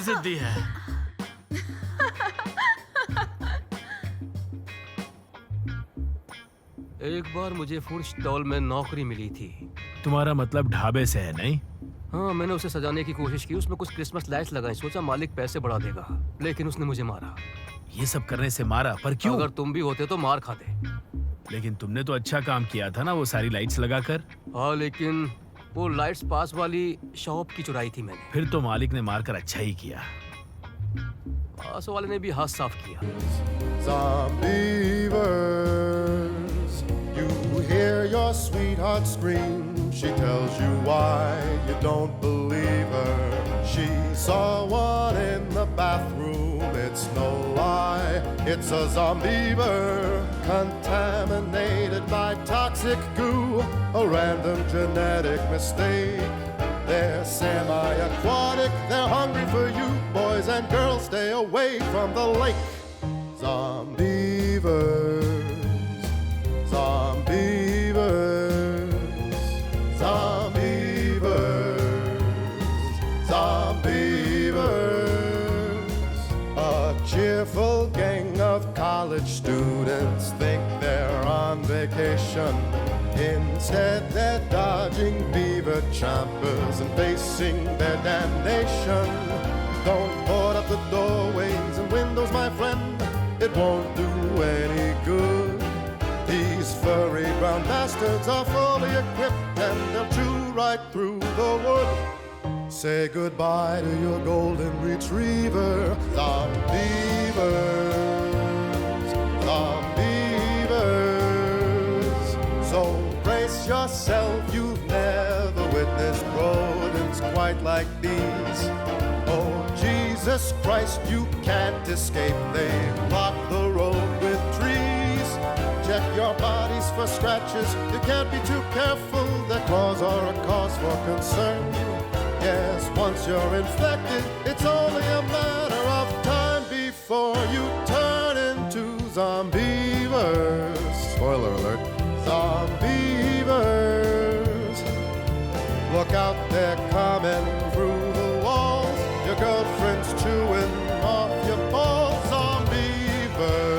जिद्दी है। एक बार मुझे फूड स्टॉल में नौकरी मिली थी। तुम्हारा मतलब ढाबे से है, नहीं? हाँ, मैंने उसे सजाने की कोशिश की, उसमें कुछ क्रिसमस लाइट्स लगाई, सोचा मालिक पैसे बढ़ा देगा, लेकिन उसने मुझे मारा। ये सब करने से मारा? पर क्यों? अगर तुम भी होते तो मार खाते। लेकिन तुमने तो अच्छा काम किया था ना, वो सारी लाइट्स लगाकर। हाँ, लेकिन वो लाइट्स पास वाली शॉप की चुराई थी मैंने। फिर तो मालिक ने मारकर अच्छा ही किया। पास वाले ने भी हाथ साफ किया। Zombievers, you hear your sweetheart scream. She tells you why you don't believe her. She saw one in the bathroom, it's no lie. It's a zombiever, contaminated by toxic goo, a random genetic mistake. They're semi-aquatic, they're hungry for you. Boys and girls, stay away from the lake. Zombievers, zombievers, zombievers, zombievers. A cheerful gang of college students think they're on vacation. Instead, they're dodging beaver chompers and facing their damnation. Don't board up the doorways and windows, my friend. It won't do any good. These furry brown bastards are fully equipped and they'll chew right through the wood. Say goodbye to your golden retriever. Zombievers, zombievers. So brace yourself, you've never witnessed rodents quite like these. Oh, Jesus Christ, you can't escape. They block the road with trees. Check your bodies for scratches. You can't be too careful. Their claws are a cause for concern. Yes, once you're infected, it's only a matter of time before you turn into zombievers. Spoiler alert. Zombievers. Look out, they're coming through the walls. Your girlfriend's chewing off your balls. Zombievers,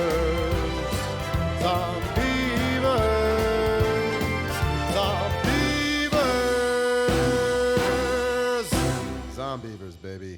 zombievers, zombievers, zombievers, baby.